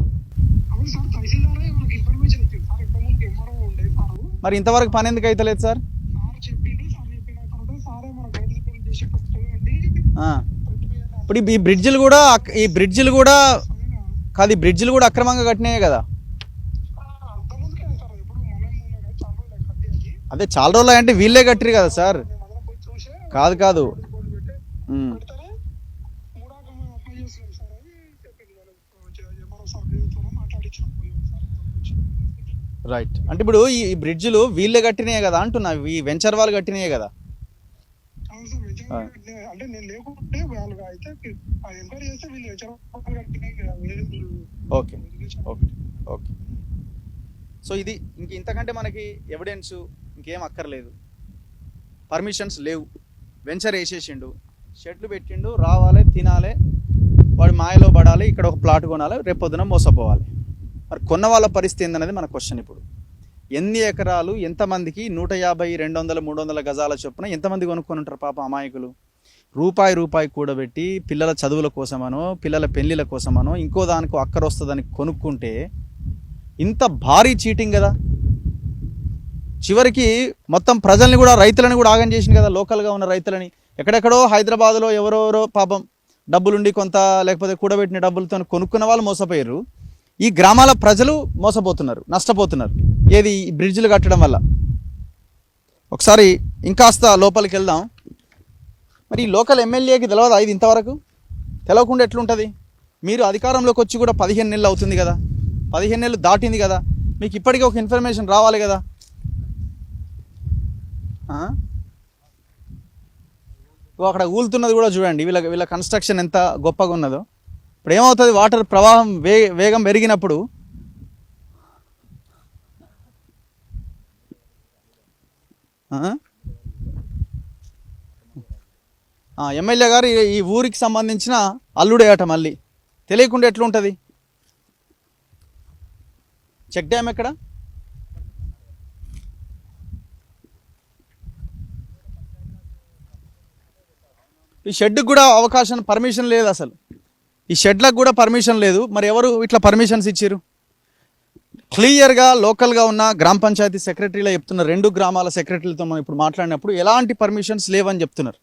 మరి ఇంతవరకు పని ఎందుకు అవుతలేదు సార్? ఇప్పుడు ఈ బ్రిడ్జిలు కూడా కాదు, ఈ బ్రిడ్జిలు కూడా అక్రమంగా కట్టినాయే కదా? అదే చాలా రోజులు అంటే వీళ్ళే కట్టిరు కదా సార్? కాదు రైట్. అంటే ఇప్పుడు ఈ బ్రిడ్జిలు వీళ్ళే కట్టినాయే కదా అంటున్నా, ఈ వెంచర్ వాళ్ళు కట్టినాయే కదా? అంటే నేను లేకుంటే వాళ్ళు అయితే ఎంక్వైరీ చేస్తే వీళ్ళు ఓకే ఓకే ఓకే. సో ఇది ఇంతకంటే మనకి ఎవిడెన్స్ ఇంకేం అక్కర్లేదు. పర్మిషన్స్ లేవు, వెంచర్ వేసేసిండు, షెడ్లు పెట్టిండు, రావాలి తినాలి, వాడి మాయలో పడాలి, ఇక్కడ ఒక ప్లాట్ కొనాలి, రేపు పొద్దున మోసపోవాలి. మరి కొన్న వాళ్ళ పరిస్థితి ఏందనేది మన క్వశ్చన్. ఇప్పుడు ఎన్ని ఎకరాలు, ఎంతమందికి 150, 200, 300 గజాల చొప్పున ఎంతమంది కొనుక్కొని ఉంటారు పాప అమాయకులు? రూపాయి కూడబెట్టి పిల్లల చదువుల కోసమనో పిల్లల పెళ్లిళ్ళ కోసమనో ఇంకో దానికో అక్కర వస్తుందని కొనుక్కుంటే ఇంత భారీ చీటింగ్ కదా. చివరికి మొత్తం ప్రజల్ని కూడా, రైతులని కూడా ఆగం చేసింది కదా. లోకల్గా ఉన్న రైతులని ఎక్కడెక్కడో హైదరాబాద్లో ఎవరెవరో పాపం డబ్బులుండి కొంత, లేకపోతే కూడబెట్టిన డబ్బులతో కొనుక్కున్న వాళ్ళు మోసపోయారు. ఈ గ్రామాల ప్రజలు మోసపోతున్నారు, నష్టపోతున్నారు. ఏది ఈ బ్రిడ్జిలు కట్టడం వల్ల. ఒకసారి ఇంకాస్త లోపలికి వెళ్దాం. మరి ఈ లోకల్ ఎమ్మెల్యేకి తెలియదా ఇది ఇంతవరకు? తెలవకుండా ఎట్లుంటుంది? మీరు అధికారంలోకి వచ్చి కూడా 15 నెలలు అవుతుంది కదా, 15 నెలలు దాటింది కదా, మీకు ఇప్పటికీ ఒక ఇన్ఫర్మేషన్ రావాలి కదా. అక్కడ ఊలుతున్నది కూడా చూడండి. వీళ్ళ కన్స్ట్రక్షన్ ఎంత గొప్పగా ఉన్నదో. ఇప్పుడు ఏమవుతుంది, వాటర్ ప్రవాహం వేగం పెరిగినప్పుడు ఎమ్మెల్యే గారు ఈ ఊరికి సంబంధించిన అల్లుడేయట, మళ్ళీ తెలియకుండా ఎట్లుంటుంది? చెక్ డ్యామ్ ఎక్కడ? ఈ షెడ్కి కూడా పర్మిషన్ లేదు అసలు. ఈ షెడ్లకు కూడా పర్మిషన్ లేదు. మరి ఎవరు ఇట్లా పర్మిషన్స్ ఇచ్చారు? క్లియర్గా లోకల్గా ఉన్న గ్రామ పంచాయతీ సెక్రటరీలో చెప్తున్నారు. 2 గ్రామాల సెక్రటరీలతో మనం ఇప్పుడు మాట్లాడినప్పుడు ఎలాంటి పర్మిషన్స్ లేవని చెప్తున్నారు.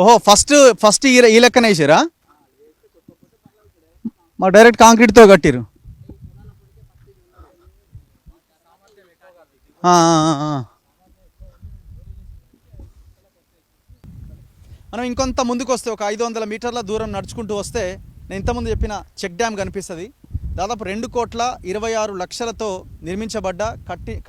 ఓహో, ఫస్ట్ ఈ లెక్కన వేసారా? మా డైరెక్ట్ కాంక్రీట్తో కట్టిరు. మనం ఇంకొంత ముందుకు వస్తే ఒక 500 మీటర్ల దూరం నడుచుకుంటూ వస్తే నేను ఇంతకుముందు చెప్పిన చెక్ డ్యామ్ కనిపిస్తుంది. దాదాపు 2,26,00,000తో నిర్మించబడ్డ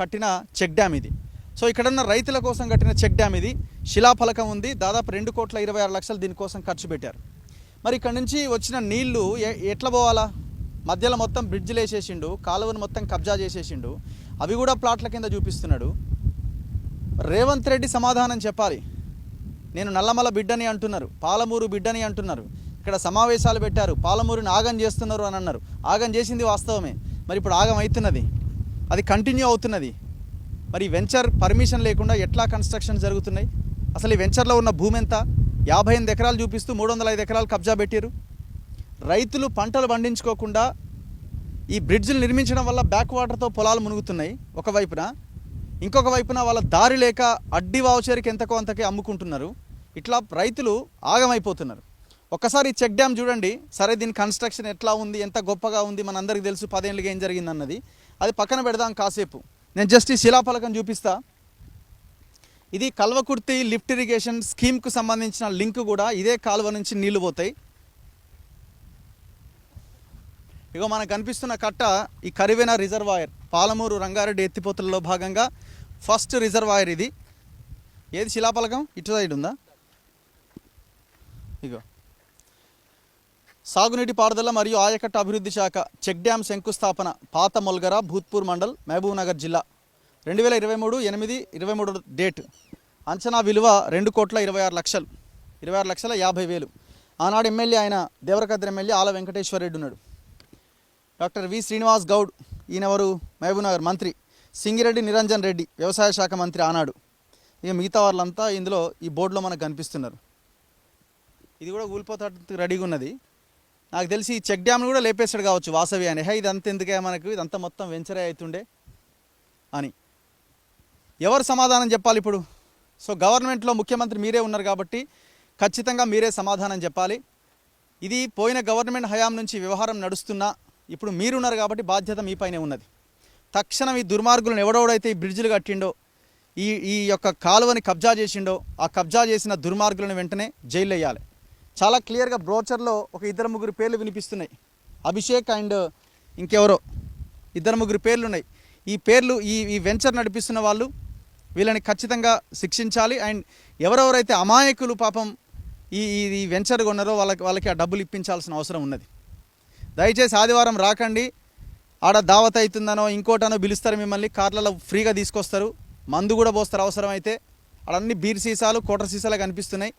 కట్టిన చెక్ డ్యామ్ ఇది. సో ఇక్కడున్న రైతుల కోసం కట్టిన చెక్ డ్యామ్ ఇది. శిలాఫలకం ఉంది. దాదాపు 2,26,00,000 దీనికోసం ఖర్చు పెట్టారు. మరి ఇక్కడ నుంచి వచ్చిన నీళ్లు ఎట్లా పోవాలా? మధ్యలో మొత్తం బ్రిడ్జ్లు వేసేసిండు, కాలువను మొత్తం కబ్జా చేసేసిండు, అవి కూడా ప్లాట్ల కింద చూపిస్తున్నాడు. రేవంత్ రెడ్డి సమాధానం చెప్పాలి. నేను నల్లమల బిడ్డని అంటున్నారు, పాలమూరు బిడ్డని అంటున్నారు, ఇక్కడ సమావేశాలు పెట్టారు, పాలమూరుని ఆగం చేస్తున్నారు అని అన్నారు. ఆగం చేసింది వాస్తవమే. మరి ఇప్పుడు ఆగం అవుతున్నది, అది కంటిన్యూ అవుతున్నది. మరి వెంచర్ పర్మిషన్ లేకుండా ఎట్లా కన్స్ట్రక్షన్ జరుగుతున్నాయి? అసలు ఈ వెంచర్లో ఉన్న భూమి ఎంత? 58 ఎకరాలు చూపిస్తూ 305 ఎకరాలు కబ్జా పెట్టారు. రైతులు పంటలు పండించుకోకుండా ఈ బ్రిడ్జిలు నిర్మించడం వల్ల బ్యాక్ వాటర్తో పొలాలు మునుగుతున్నాయి ఒకవైపున. ఇంకొక వైపున వాళ్ళ దారి లేక అడ్డి వావుచేరికి ఎంతకో అంతకే అమ్ముకుంటున్నారు. ఇట్లా రైతులు ఆగమైపోతున్నారు. ఒక్కసారి ఈ చెక్ డ్యామ్ చూడండి. సరే, దీని కన్స్ట్రక్షన్ ఎట్లా ఉంది, ఎంత గొప్పగా ఉంది, మనందరికీ తెలుసు 10 ఏళ్ళుగా ఏం జరిగింది అన్నది. అది పక్కన పెడదాం కాసేపు. నేను జస్ట్ ఈ శిలాఫలకం చూపిస్తా. ఇది కల్వకుర్తి లిఫ్ట్ ఇరిగేషన్ స్కీమ్కు సంబంధించిన లింక్ కూడా. ఇదే కాలువ నుంచి నీళ్లు పోతాయి. ఇగో మనకు కనిపిస్తున్న కట్ట ఈ కరివెన రిజర్వాయర్, పాలమూరు రంగారెడ్డి ఎత్తిపోతలలో భాగంగా ఫస్ట్ రిజర్వాయర్ ఇది. ఏది శిలాఫలకం? ఇటు సైడ్ ఉందా? ఇగో సాగునీటి పారుదల మరియు ఆయకట్ట అభివృద్ధి శాఖ చెక్ డ్యామ్ శంకుస్థాపన, పాత మొల్గర, భూత్పూర్ మండల్, మహబూబ్నగర్ జిల్లా, 2023 డేట్. అంచనా విలువ 2,26,00,000, 26,50,000. ఆనాడు ఎమ్మెల్యే ఆయన దేవరకద్ర ఎమ్మెల్యే ఆల వెంకటేశ్వరరెడ్డి ఉన్నాడు. డాక్టర్ వి శ్రీనివాస్ గౌడ్, ఈయనెవరు? మహబూబ్నగర్ మంత్రి. సింగిరెడ్డి నిరంజన్ రెడ్డి వ్యవసాయ శాఖ మంత్రి ఆనాడు. ఇక మిగతా వాళ్ళంతా ఇందులో ఈ బోర్డులో మనకు కనిపిస్తున్నారు. ఇది కూడా ఊలిపోతానికి రెడీగా ఉన్నది. నాకు తెలిసి ఈ చెక్ డ్యామ్ను కూడా లేపేస్తాడు కావచ్చు వాసవి అని. ఇదంతా ఎందుకే మనకు, ఇదంతా మొత్తం వెంచరే అవుతుండే అని. ఎవరు సమాధానం చెప్పాలి ఇప్పుడు? సో గవర్నమెంట్లో ముఖ్యమంత్రి మీరే ఉన్నారు కాబట్టి ఖచ్చితంగా మీరే సమాధానం చెప్పాలి. ఇది పోయిన గవర్నమెంట్ హయాం నుంచి వ్యవహారం నడుస్తున్నా ఇప్పుడు మీరున్నారు కాబట్టి బాధ్యత మీ పైనే ఉన్నది. తక్షణం ఈ దుర్మార్గులను ఎవడెవడైతే ఈ బ్రిడ్జిలు కట్టిండో ఈ యొక్క కాలువని కబ్జా చేసిండో ఆ కబ్జా చేసిన దుర్మార్గులను వెంటనే జైలు వేయాలి. చాలా క్లియర్గా బ్రోచర్లో ఒక 2-3 పేర్లు వినిపిస్తున్నాయి. అభిషేక్ అండ్ ఇంకెవరో 2-3 పేర్లు ఉన్నాయి. ఈ పేర్లు ఈ వెంచర్ నడిపిస్తున్న వాళ్ళు వీళ్ళని ఖచ్చితంగా శిక్షించాలి. అండ్ ఎవరెవరైతే అమాయకులు పాపం ఈ వెంచర్ కొన్నారో వాళ్ళకి ఆ డబ్బులు ఇప్పించాల్సిన అవసరం ఉన్నది. దయచేసి ఆదివారం రాకండి. ఆడ దావత్ అవుతుందనో ఇంకోటనో పిలుస్తారు మిమ్మల్ని, కార్లలో ఫ్రీగా తీసుకొస్తారు, మందు కూడా పోస్తారు అవసరమైతే. అన్నీ బీర్ సీసాలు కోటర్ సీసాలు కనిపిస్తున్నాయి.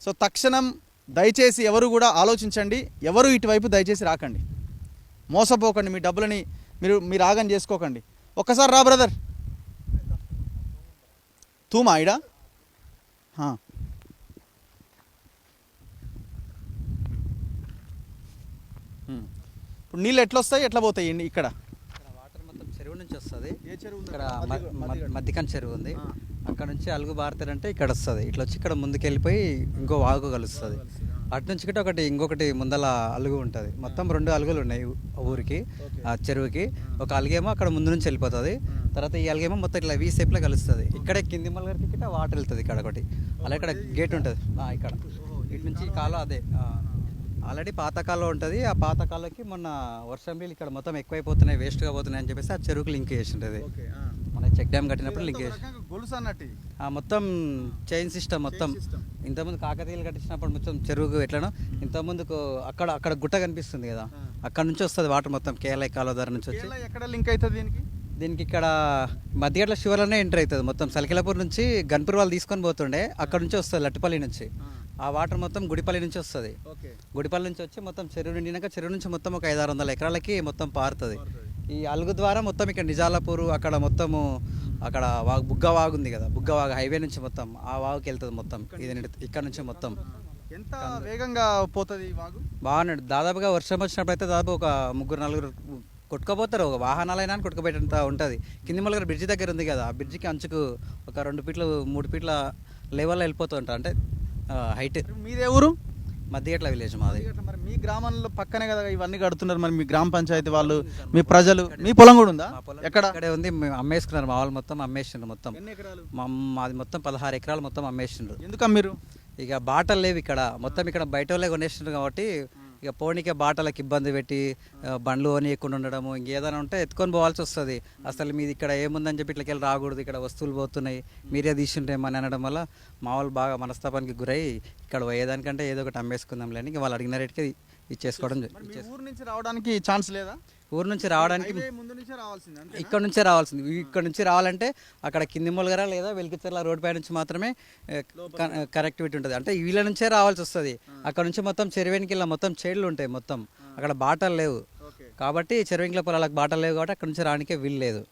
సో తక్షణం దయచేసి ఎవరు కూడా ఆలోచించండి. ఎవరు ఇటువైపు దయచేసి రాకండి, మోసపోకండి, మీ డబ్బులని మీరు ఆగం చేసుకోకండి. ఒక్కసారి రా బ్రదర్. తూమా ఇడా ఇప్పుడు నీళ్ళు ఎట్లా వస్తాయి, ఎట్లా పోతాయి ఇక్కడ? వాటర్ మొత్తం చెరువు నుంచి వస్తుంది. ఏ చెరువు? ఇక్కడ మధ్యకన్ చెరువు ఉంది. అక్కడ నుంచి అలుగు బారుతారంటే ఇక్కడ వస్తుంది. ఇట్లా వచ్చి ఇక్కడ ముందుకు వెళ్ళిపోయి ఇంకో వాగు కలుస్తుంది. అటు నుంచి ఒకటి ఇంకొకటి ముందల అలుగు ఉంటుంది. మొత్తం 2 అలుగులు ఉన్నాయి ఊరికి, ఆ చెరువుకి. ఒక అలుగేమో అక్కడ ముందు నుంచి వెళ్ళిపోతుంది. తర్వాత ఈ అలుగేమో మొత్తం ఇట్లా వీ షేప్లో కలుస్తుంది. ఇక్కడే కింది మల్లగారికి ఇక్కడ వాటర్ వెళ్తుంది. ఇక్కడ ఒకటి అలా ఇక్కడ గేట్ ఉంటుంది. ఇక్కడ ఇటు నుంచి కాలువ అదే ఆల్రెడీ పాత కాలువ ఉంటుంది. ఆ పాత కాలువకి మొన్న వర్షం నీళ్ళు ఇక్కడ మొత్తం ఎక్కువైపోతున్నాయి, వేస్ట్గా పోతున్నాయి అని చెప్పేసి ఆ చెరువుకి లింక్ చేసింటుంది. మన చెక్ డ్యామ్ కట్టినప్పుడు లింక్ చేసి మొత్తం చైన్ సిస్టమ్ మొత్తం. ఇంతకుముందు కాకతీయులు కట్టించినప్పుడు మొత్తం చెరువుకు ఎట్లనో ఇంతకుముందుకు అక్కడ గుట్ట కనిపిస్తుంది కదా, అక్కడ నుంచి వస్తుంది వాటర్ మొత్తం కేరళ కాలువ ద్వారా నుంచి వచ్చి. ఎక్కడ లింక్ అవుతుంది దీనికి ఇక్కడ మధ్యగట్ల శివలోనే ఎంటర్ అవుతుంది. మొత్తం సలికిలాపూర్ నుంచి గన్పూర్ వాళ్ళు తీసుకొని పోతుండే, అక్కడ నుంచి వస్తుంది లట్టుపల్లి నుంచి. ఆ వాటర్ మొత్తం గుడిపల్లి నుంచి వస్తుంది. గుడిపల్లి నుంచి వచ్చి మొత్తం చెరువు నిండినాక చెరువు నుంచి మొత్తం ఒక 500-600 ఎకరాలకి మొత్తం పారుతుంది. ఈ అలుగు ద్వారా మొత్తం ఇక్కడ నిజాలాపూర్ అక్కడ మొత్తము అక్కడ వాగు బుగ్గ వాగు ఉంది కదా, బుగ్గ వాగు హైవే నుంచి మొత్తం ఆ వాగుకి వెళ్తుంది మొత్తం. ఇది ఇక్కడ నుంచి మొత్తం ఎంత వేగంగా పోతుంది ఈ వాగు? బాగున్నాడు. దాదాపుగా వర్షం వచ్చినప్పుడు అయితే దాదాపు ఒక 3-4 కొట్టుకుపోతారు. ఒక వాహనాలైనా కొట్టుకుపోయేంత ఉంటుంది. కింది మల్లగారు బ్రిడ్జి దగ్గర ఉంది కదా, ఆ బ్రిడ్జికి అంచుకు ఒక 2 ఫీట్లు 3 ఫీట్ల లెవెల్లో వెళ్ళిపోతూ ఉంటారు. అంటే హైట్. మీదే ఊరు? మధ్యగట్ల విలేజ్ మాది. మరి మీ గ్రామంలో పక్కనే కదా ఇవన్నీ కడుతున్నారు, మరి మీ గ్రామ పంచాయతీ వాళ్ళు, మీ ప్రజలు, మీ పొలం కూడా ఉందా? ఎక్కడ? ఇక్కడే ఉంది. అమ్మేసుకున్నారు మా వాళ్ళు మొత్తం అమ్మేసిండ్రు. మొత్తం ఎన్ని ఎకరాలు? మాది మొత్తం 16 ఎకరాలు మొత్తం అమ్మేసిండ్రు. ఎందుకు అమ్మిరు? ఇక బాటలు లేవు ఇక్కడ మొత్తం. ఇక్కడ బయట వాళ్ళే కొనేసిండ్రు కాబట్టి ఇక పోనీకే బాటలకు ఇబ్బంది పెట్టి బండ్లు కొనియకుండా ఉండడము, ఇంకేదైనా ఉంటే ఎత్తుకొని పోవాల్సి వస్తుంది. అసలు మీది ఇక్కడ ఏముందని చెప్పి ఇట్లకెళ్ళి రాకూడదు, ఇక్కడ వస్తువులు పోతున్నాయి, మీరే తీసుంటేమని అనడం వల్ల మా వాళ్ళు బాగా మనస్తాపానికి గురై ఇక్కడ పోయేదానికంటే ఏదో ఒకటి అమ్మేసుకుందాంలే అని వాళ్ళు అడిగిన రేటుకి ఇచ్చేసుకోవడం. ఊరు నుంచి రావడానికి ఛాన్స్ లేదా? ఊరు నుంచి రావడానికి ఇక్కడ నుంచే రావాల్సింది. ఇక్కడ నుంచి రావాలంటే అక్కడ కింది మొలగర లేదా వెలికిచెర్ల రోడ్ పై నుంచి మాత్రమే కనెక్టివిటీ ఉంటుంది. అంటే వీళ్ళ నుంచే రావాల్సి వస్తుంది. అక్కడ నుంచి మొత్తం చెరువేనికి మొత్తం చేడులు ఉంటాయి. మొత్తం అక్కడ బాటలు లేవు కాబట్టి చెరువేంకిల పొలాలకు బాటలు లేవు కాబట్టి అక్కడ నుంచి రానికే వీలు లేదు.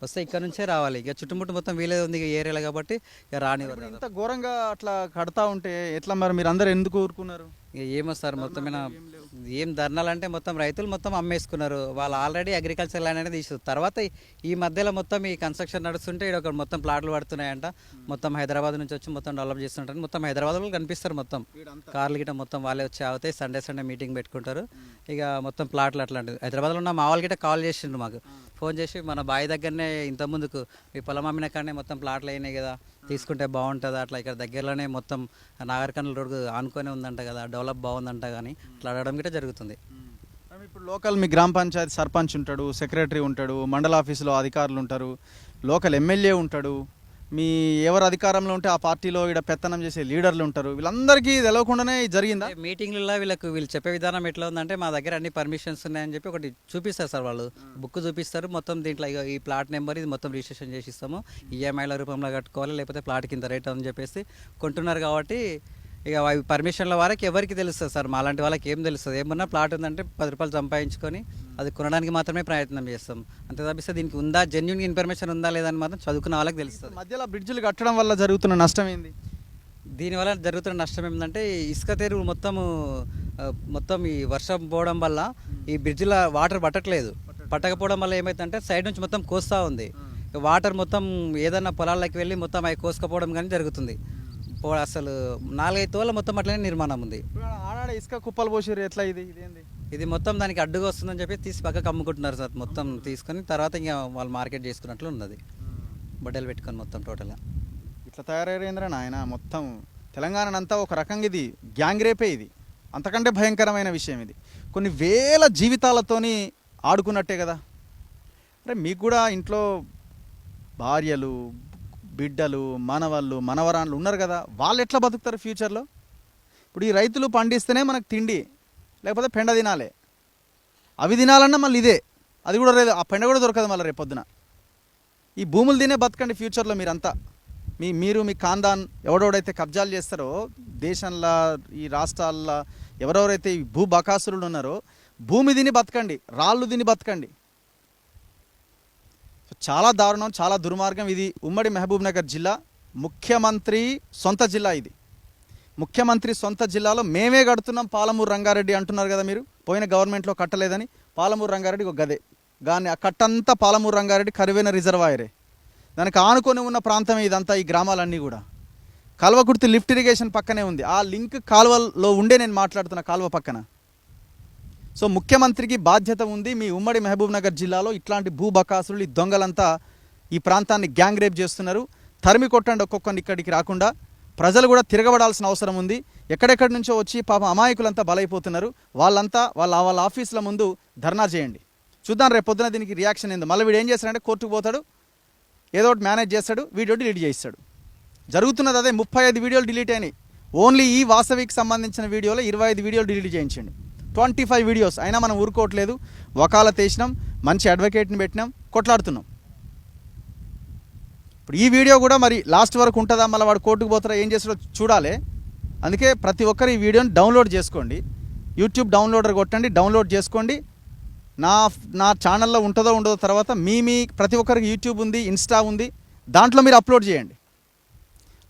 వస్తే ఇక్కడ నుంచే రావాలి. ఇక చుట్టుముట్టు మొత్తం వీలేదు ఉంది ఏరియాలో కాబట్టి ఇక రాని. ఇంత ఘోరంగా అట్లా కడతా ఉంటే ఎట్లా మరి? మీరు అందరు ఎందుకు ఊరుకున్నారు? ఇక ఏమో సార్, మొత్తం ఏం ధర్నాలు అంటే మొత్తం రైతులు మొత్తం అమ్మేసుకున్నారు. వాళ్ళు ఆల్రెడీ అగ్రికల్చర్ ల్యాండ్ అనేది తీసు. తర్వాత ఈ మధ్యలో మొత్తం ఈ కన్స్ట్రక్షన్ నడుస్తుంటే ఇక్కడ మొత్తం ప్లాట్లు పడుతున్నాయంట. మొత్తం హైదరాబాద్ నుంచి వచ్చి మొత్తం డెవలప్ చేస్తుంటారు. మొత్తం హైదరాబాద్లో కనిపిస్తారు. మొత్తం కార్లు గిట్ట మొత్తం వాళ్ళే వచ్చి అవుతాయి. సండే మీటింగ్ పెట్టుకుంటారు. ఇక మొత్తం ప్లాట్లు అట్లాంటివి. హైదరాబాద్లో ఉన్న మా వాళ్ళు గిట్ట కాల్ చేసిండ్రు మాకు, ఫోన్ చేసి మన బావి దగ్గరనే ఇంత ముందుకు మీ పొలం అమ్మిన కానీ మొత్తం ప్లాట్లు అయినాయి కదా, తీసుకుంటే బాగుంటుంది అట్లా. ఇక్కడ దగ్గరలోనే మొత్తం నాగర్కర్నూలు రోడ్డు ఆనుకొని ఉందంట కదా, డెవలప్ బాగుందంట కానీ అట్లా అడగడం గిట్ట జరుగుతుంది. ఇప్పుడు లోకల్ మీ గ్రామ పంచాయతీ సర్పంచ్ ఉంటాడు, సెక్రటరీ ఉంటాడు, మండల ఆఫీసులో అధికారులు ఉంటారు, లోకల్ ఎమ్మెల్యే ఉంటాడు, మీ ఎవరు అధికారంలో ఉంటే ఆ పార్టీలో ఇక్కడ పెత్తనం చేసే లీడర్లు ఉంటారు. వీళ్ళందరికీ తెలియకుండానే జరిగిందా? మీటింగ్లలో వీళ్ళు చెప్పే విధానం ఎట్లా ఉందంటే మా దగ్గర అన్ని పర్మిషన్స్ ఉన్నాయని చెప్పి ఒకటి చూపిస్తారు సార్. వాళ్ళు బుక్ చూపిస్తారు. మొత్తం దీంట్లో ఈ ప్లాట్ నెంబర్ ఇది మొత్తం రిజిస్ట్రేషన్ చేసి ఇస్తాము, ఈఎంఐల రూపంలో కట్టుకోవాలి, లేకపోతే ప్లాట్ కింద రేట్ అని చెప్పేసి కొంటున్నారు. కాబట్టి ఇక అవి పర్మిషన్ల వారికి ఎవరికి తెలుస్తుంది సార్, మాలాంటి వాళ్ళకి ఏం తెలుస్తుంది? ఏమన్నా ప్లాట్ ఉందంటే 10 రూపాయలు సంపాదించుకొని అది కొనడానికి మాత్రమే ప్రయత్నం చేస్తాం. అంతే తప్పిస్తే దీనికి ఉందా జెన్యూన్ ఇన్ఫర్మేషన్ ఉందా లేదని మాత్రం చదువుకున్న వాళ్ళకి తెలుస్తుంది. మధ్యలో బ్రిడ్జిలు కట్టడం వల్ల జరుగుతున్న నష్టం ఏంది? దీనివల్ల జరుగుతున్న నష్టం ఏంటంటే ఇసుక తెరువు మొత్తం ఈ వర్షం పోవడం వల్ల ఈ బ్రిడ్జిల వాటర్ పట్టకపోవడం వల్ల ఏమైందంటే సైడ్ నుంచి మొత్తం కోస్తా ఉంది. వాటర్ మొత్తం ఏదన్నా పొలాల్లోకి వెళ్ళి మొత్తం అవి కోసుకపోవడం కానీ జరుగుతుంది. అసలు 4-5 తోళ్ళ మొత్తం అట్లనే నిర్మాణం ఉంది. ఆడాడ ఆడ ఇసుక కుప్పలు పోసిర్రు, ఎట్లా ఇదేంది? ఇది మొత్తం దానికి అడ్డుగా వస్తుందని చెప్పి తీసి పక్కకు అమ్ముకుంటున్నారు సార్. మొత్తం తీసుకొని తర్వాత ఇంకా వాళ్ళు మార్కెట్ చేసుకున్నట్లు ఉన్నది, బట్టలు పెట్టుకొని మొత్తం టోటల్గా. ఇట్లా తయారయ్యేంద్ర నాయన మొత్తం తెలంగాణనంతా ఒక రకంగా ఇది గ్యాంగ్ రేపే. ఇది అంతకంటే భయంకరమైన విషయం. ఇది కొన్ని వేల జీవితాలతోని ఆడుకున్నట్టే కదా. అరే మీకు కూడా ఇంట్లో భార్యలు, బిడ్డలు, మనవాళ్ళు, మనవరాళ్ళు ఉన్నారు కదా, వాళ్ళు ఎట్లా బతుకుతారు ఫ్యూచర్లో? ఇప్పుడు ఈ రైతులు పండిస్తేనే మనకు తిండి, లేకపోతే పెండ తినాలి. అవి తినాలన్నా మళ్ళీ ఇదే, అది కూడా లేదు, ఆ పెండ కూడా దొరకదు మళ్ళీ రేపొద్దున. ఈ భూములు తినే బతకండి ఫ్యూచర్లో మీరంతా. మీరు మీ ఖాందాన్ ఎవడెవడైతే కబ్జాలు చేస్తారో దేశంలో, ఈ రాష్ట్రాల్లో ఎవరెవరైతే ఈ భూ బకాసురులు ఉన్నారో, భూమి తిని బతకండి, రాళ్ళు తిని బతకండి. చాలా దారుణం, చాలా దుర్మార్గం. ఇది ఉమ్మడి మహబూబ్ నగర్ జిల్లా, ముఖ్యమంత్రి సొంత జిల్లా. ఇది ముఖ్యమంత్రి సొంత జిల్లాలో మేమే కడుతున్నాం పాలమూరు రంగారెడ్డి అంటున్నారు కదా మీరు. పోయిన గవర్నమెంట్లో కట్టలేదని పాలమూరు రంగారెడ్డి ఒక గదే, కానీ ఆ కట్టంతా పాలమూరు రంగారెడ్డి కరువైన రిజర్వాయరే. దానికి ఆనుకొని ఉన్న ప్రాంతమే ఇదంతా, ఈ గ్రామాలన్నీ కూడా. కల్వకుర్తి లిఫ్ట్ ఇరిగేషన్ పక్కనే ఉంది, ఆ లింక్ కాలువలో ఉండే నేను మాట్లాడుతున్న కాలువ పక్కన. సో ముఖ్యమంత్రికి బాధ్యత ఉంది. మీ ఉమ్మడి మహబూబ్ నగర్ జిల్లాలో ఇట్లాంటి భూబకాసులు, ఈ దొంగలంతా ఈ ప్రాంతాన్ని గ్యాంగ్ రేప్ చేస్తున్నారు. తరిమి కొట్టండి ఒక్కొక్కరిని ఇక్కడికి రాకుండా. ప్రజలు కూడా తిరగబడాల్సిన అవసరం ఉంది. ఎక్కడెక్కడి నుంచో వచ్చి పాపం అమాయకులంతా బలైపోతున్నారు. వాళ్ళంతా వాళ్ళ ఆఫీసుల ముందు ధర్నా చేయండి, చూద్దాం రేపు పొద్దున దీనికి రియాక్షన్ ఏందో. మళ్ళీ వీడు ఏం చేస్తాడంటే కోర్టుకు పోతాడు, ఏదో ఒకటి మేనేజ్ చేస్తాడు, వీడియో డిలీట్ చేయిస్తాడు. జరుగుతున్నది అదే. 35 వీడియోలు డిలీట్ అయినాయి. ఓన్లీ ఈ వాసవికి సంబంధించిన వీడియోలో 25 వీడియోలు డిలీట్ చేయించండి. 25 వీడియోస్ అయినా మనం ఊరుకోవట్లేదు. వకాలత్ వేసినాం, మంచి అడ్వకేట్ని పెట్టినాం, కొట్లాడుతున్నాం. ఇప్పుడు ఈ వీడియో కూడా మరి లాస్ట్ వరకు ఉంటుందా, మళ్ళీ వాడు కోర్టుకు పోతారా, ఏం చేస్తాడో చూడాలి. అందుకే ప్రతి ఒక్కరు ఈ వీడియోని డౌన్లోడ్ చేసుకోండి. యూట్యూబ్ డౌన్లోడర్ కొట్టండి, డౌన్లోడ్ చేసుకోండి. నా ఛానల్లో ఉంటుందో ఉండదో తర్వాత మీ ప్రతి ఒక్కరికి యూట్యూబ్ ఉంది, ఇన్స్టా ఉంది, దాంట్లో మీరు అప్లోడ్ చేయండి.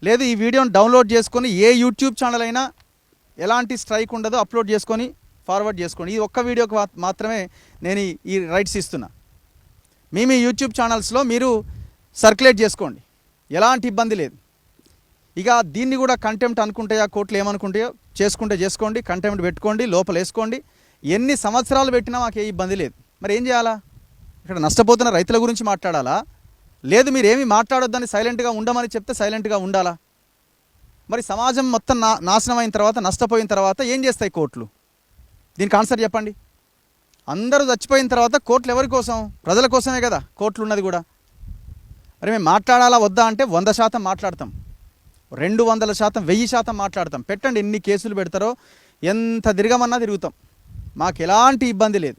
లేదు ఈ వీడియోని డౌన్లోడ్ చేసుకొని ఏ యూట్యూబ్ ఛానల్ అయినా ఎలాంటి స్ట్రైక్ ఉండదో అప్లోడ్ చేసుకొని ఫార్వర్డ్ చేసుకోండి. ఈ ఒక్క వీడియోకి మాత్రమే నేను ఈ రైట్స్ ఇస్తున్నా. మీ యూట్యూబ్ ఛానల్స్లో మీరు సర్క్యులేట్ చేసుకోండి, ఎలాంటి ఇబ్బంది లేదు. ఇక దీన్ని కూడా కంటెంప్ట్ అనుకుంటాయా కోర్టులు ఏమనుకుంటాయో చేసుకోండి, కంటెంప్ట్ పెట్టుకోండి, లోపల వేసుకోండి. ఎన్ని సంవత్సరాలు పెట్టినా మాకు ఏ ఇబ్బంది లేదు. మరి ఏం చేయాలా? ఇక్కడ నష్టపోతున్న రైతుల గురించి మాట్లాడాలా? లేదు మీరు ఏమి మాట్లాడొద్దని సైలెంట్గా ఉండమని చెప్తే సైలెంట్గా ఉండాలా? మరి సమాజం మొత్తం నాశనం అయిన తర్వాత, నష్టపోయిన తర్వాత ఏం చేస్తాయి కోర్టులు? దీనికి ఆన్సర్ చెప్పండి. అందరూ చచ్చిపోయిన తర్వాత కోర్టులు ఎవరి కోసం? ప్రజల కోసమే కదా కోర్టులు ఉన్నది కూడా. మరి మేము మాట్లాడాలా వద్దా అంటే 100% మాట్లాడతాం, 200%, 1000% మాట్లాడతాం. పెట్టండి, ఎన్ని కేసులు పెడతారో, ఎంత తిరగమన్నా తిరుగుతాం, మాకు ఎలాంటి ఇబ్బంది లేదు.